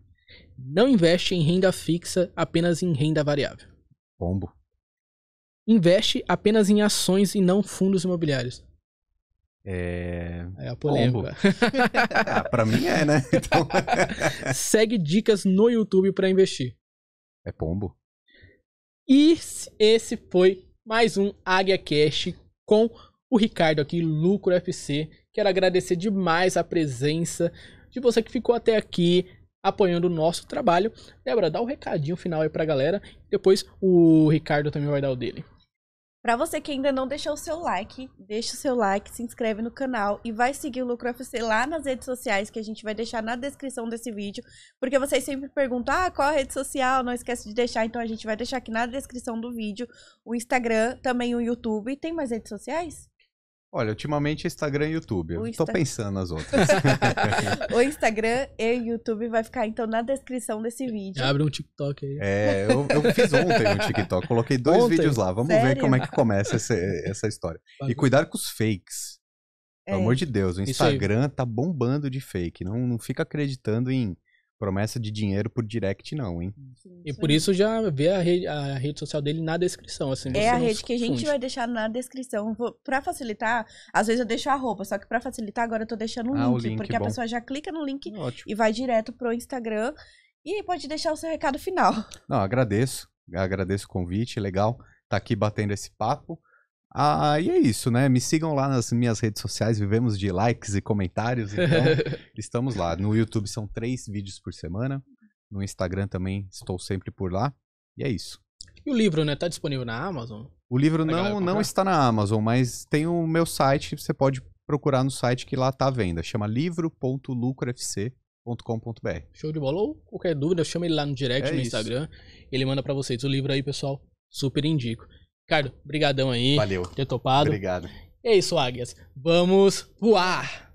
Não investe em renda fixa, apenas em renda variável. Pombo. Investe apenas em ações e não fundos imobiliários. É a polêmica. Pra mim é, né? Então... Segue dicas no YouTube para investir. É pombo. E esse foi mais um Águia Cash com o Ricardo aqui, Lucro FC. Quero agradecer demais a presença de você que ficou até aqui apoiando o nosso trabalho. Débora, dá um recadinho final aí pra galera. Depois o Ricardo também vai dar o dele. Pra você que ainda não deixou o seu like, deixa o seu like, se inscreve no canal e vai seguir o Lucro FC lá nas redes sociais, que a gente vai deixar na descrição desse vídeo. Porque vocês sempre perguntam, qual a rede social? Não esquece de deixar, então a gente vai deixar aqui na descrição do vídeo o Instagram, também o YouTube. Tem mais redes sociais? Olha, ultimamente Instagram e YouTube. Eu tô pensando nas outras. O Instagram e o YouTube vai ficar, então, na descrição desse vídeo. Abre um TikTok aí. Eu fiz ontem um TikTok. Coloquei 2 vídeos lá. Vamos ver como é que começa essa história. E cuidado com os fakes. Pelo amor de Deus, o Instagram tá bombando de fake. Não fica acreditando em promessa de dinheiro por direct, não, hein? E por isso já vê a rede social dele na descrição. Assim, a rede que a gente vai deixar na descrição. Pra facilitar, às vezes eu deixo a roupa, só que pra facilitar agora eu tô deixando o link, porque a pessoa já clica no link e vai direto pro Instagram. E aí pode deixar o seu recado final. Não, agradeço o convite, legal tá aqui batendo esse papo. E é isso, né? Me sigam lá nas minhas redes sociais, vivemos de likes e comentários, então estamos lá. No YouTube são 3 vídeos por semana, no Instagram também estou sempre por lá, e é isso. E o livro, né? Tá disponível na Amazon? O livro não está na Amazon, mas tem o meu site, você pode procurar no site que lá tá à venda, chama livro.lucrofc.com.br. Show de bola, ou qualquer dúvida, chama ele lá no direct, no Instagram, ele manda pra vocês o livro aí, pessoal, super indico. Ricardo, brigadão aí. Valeu. Por ter topado. Obrigado. É isso, águias. Vamos voar!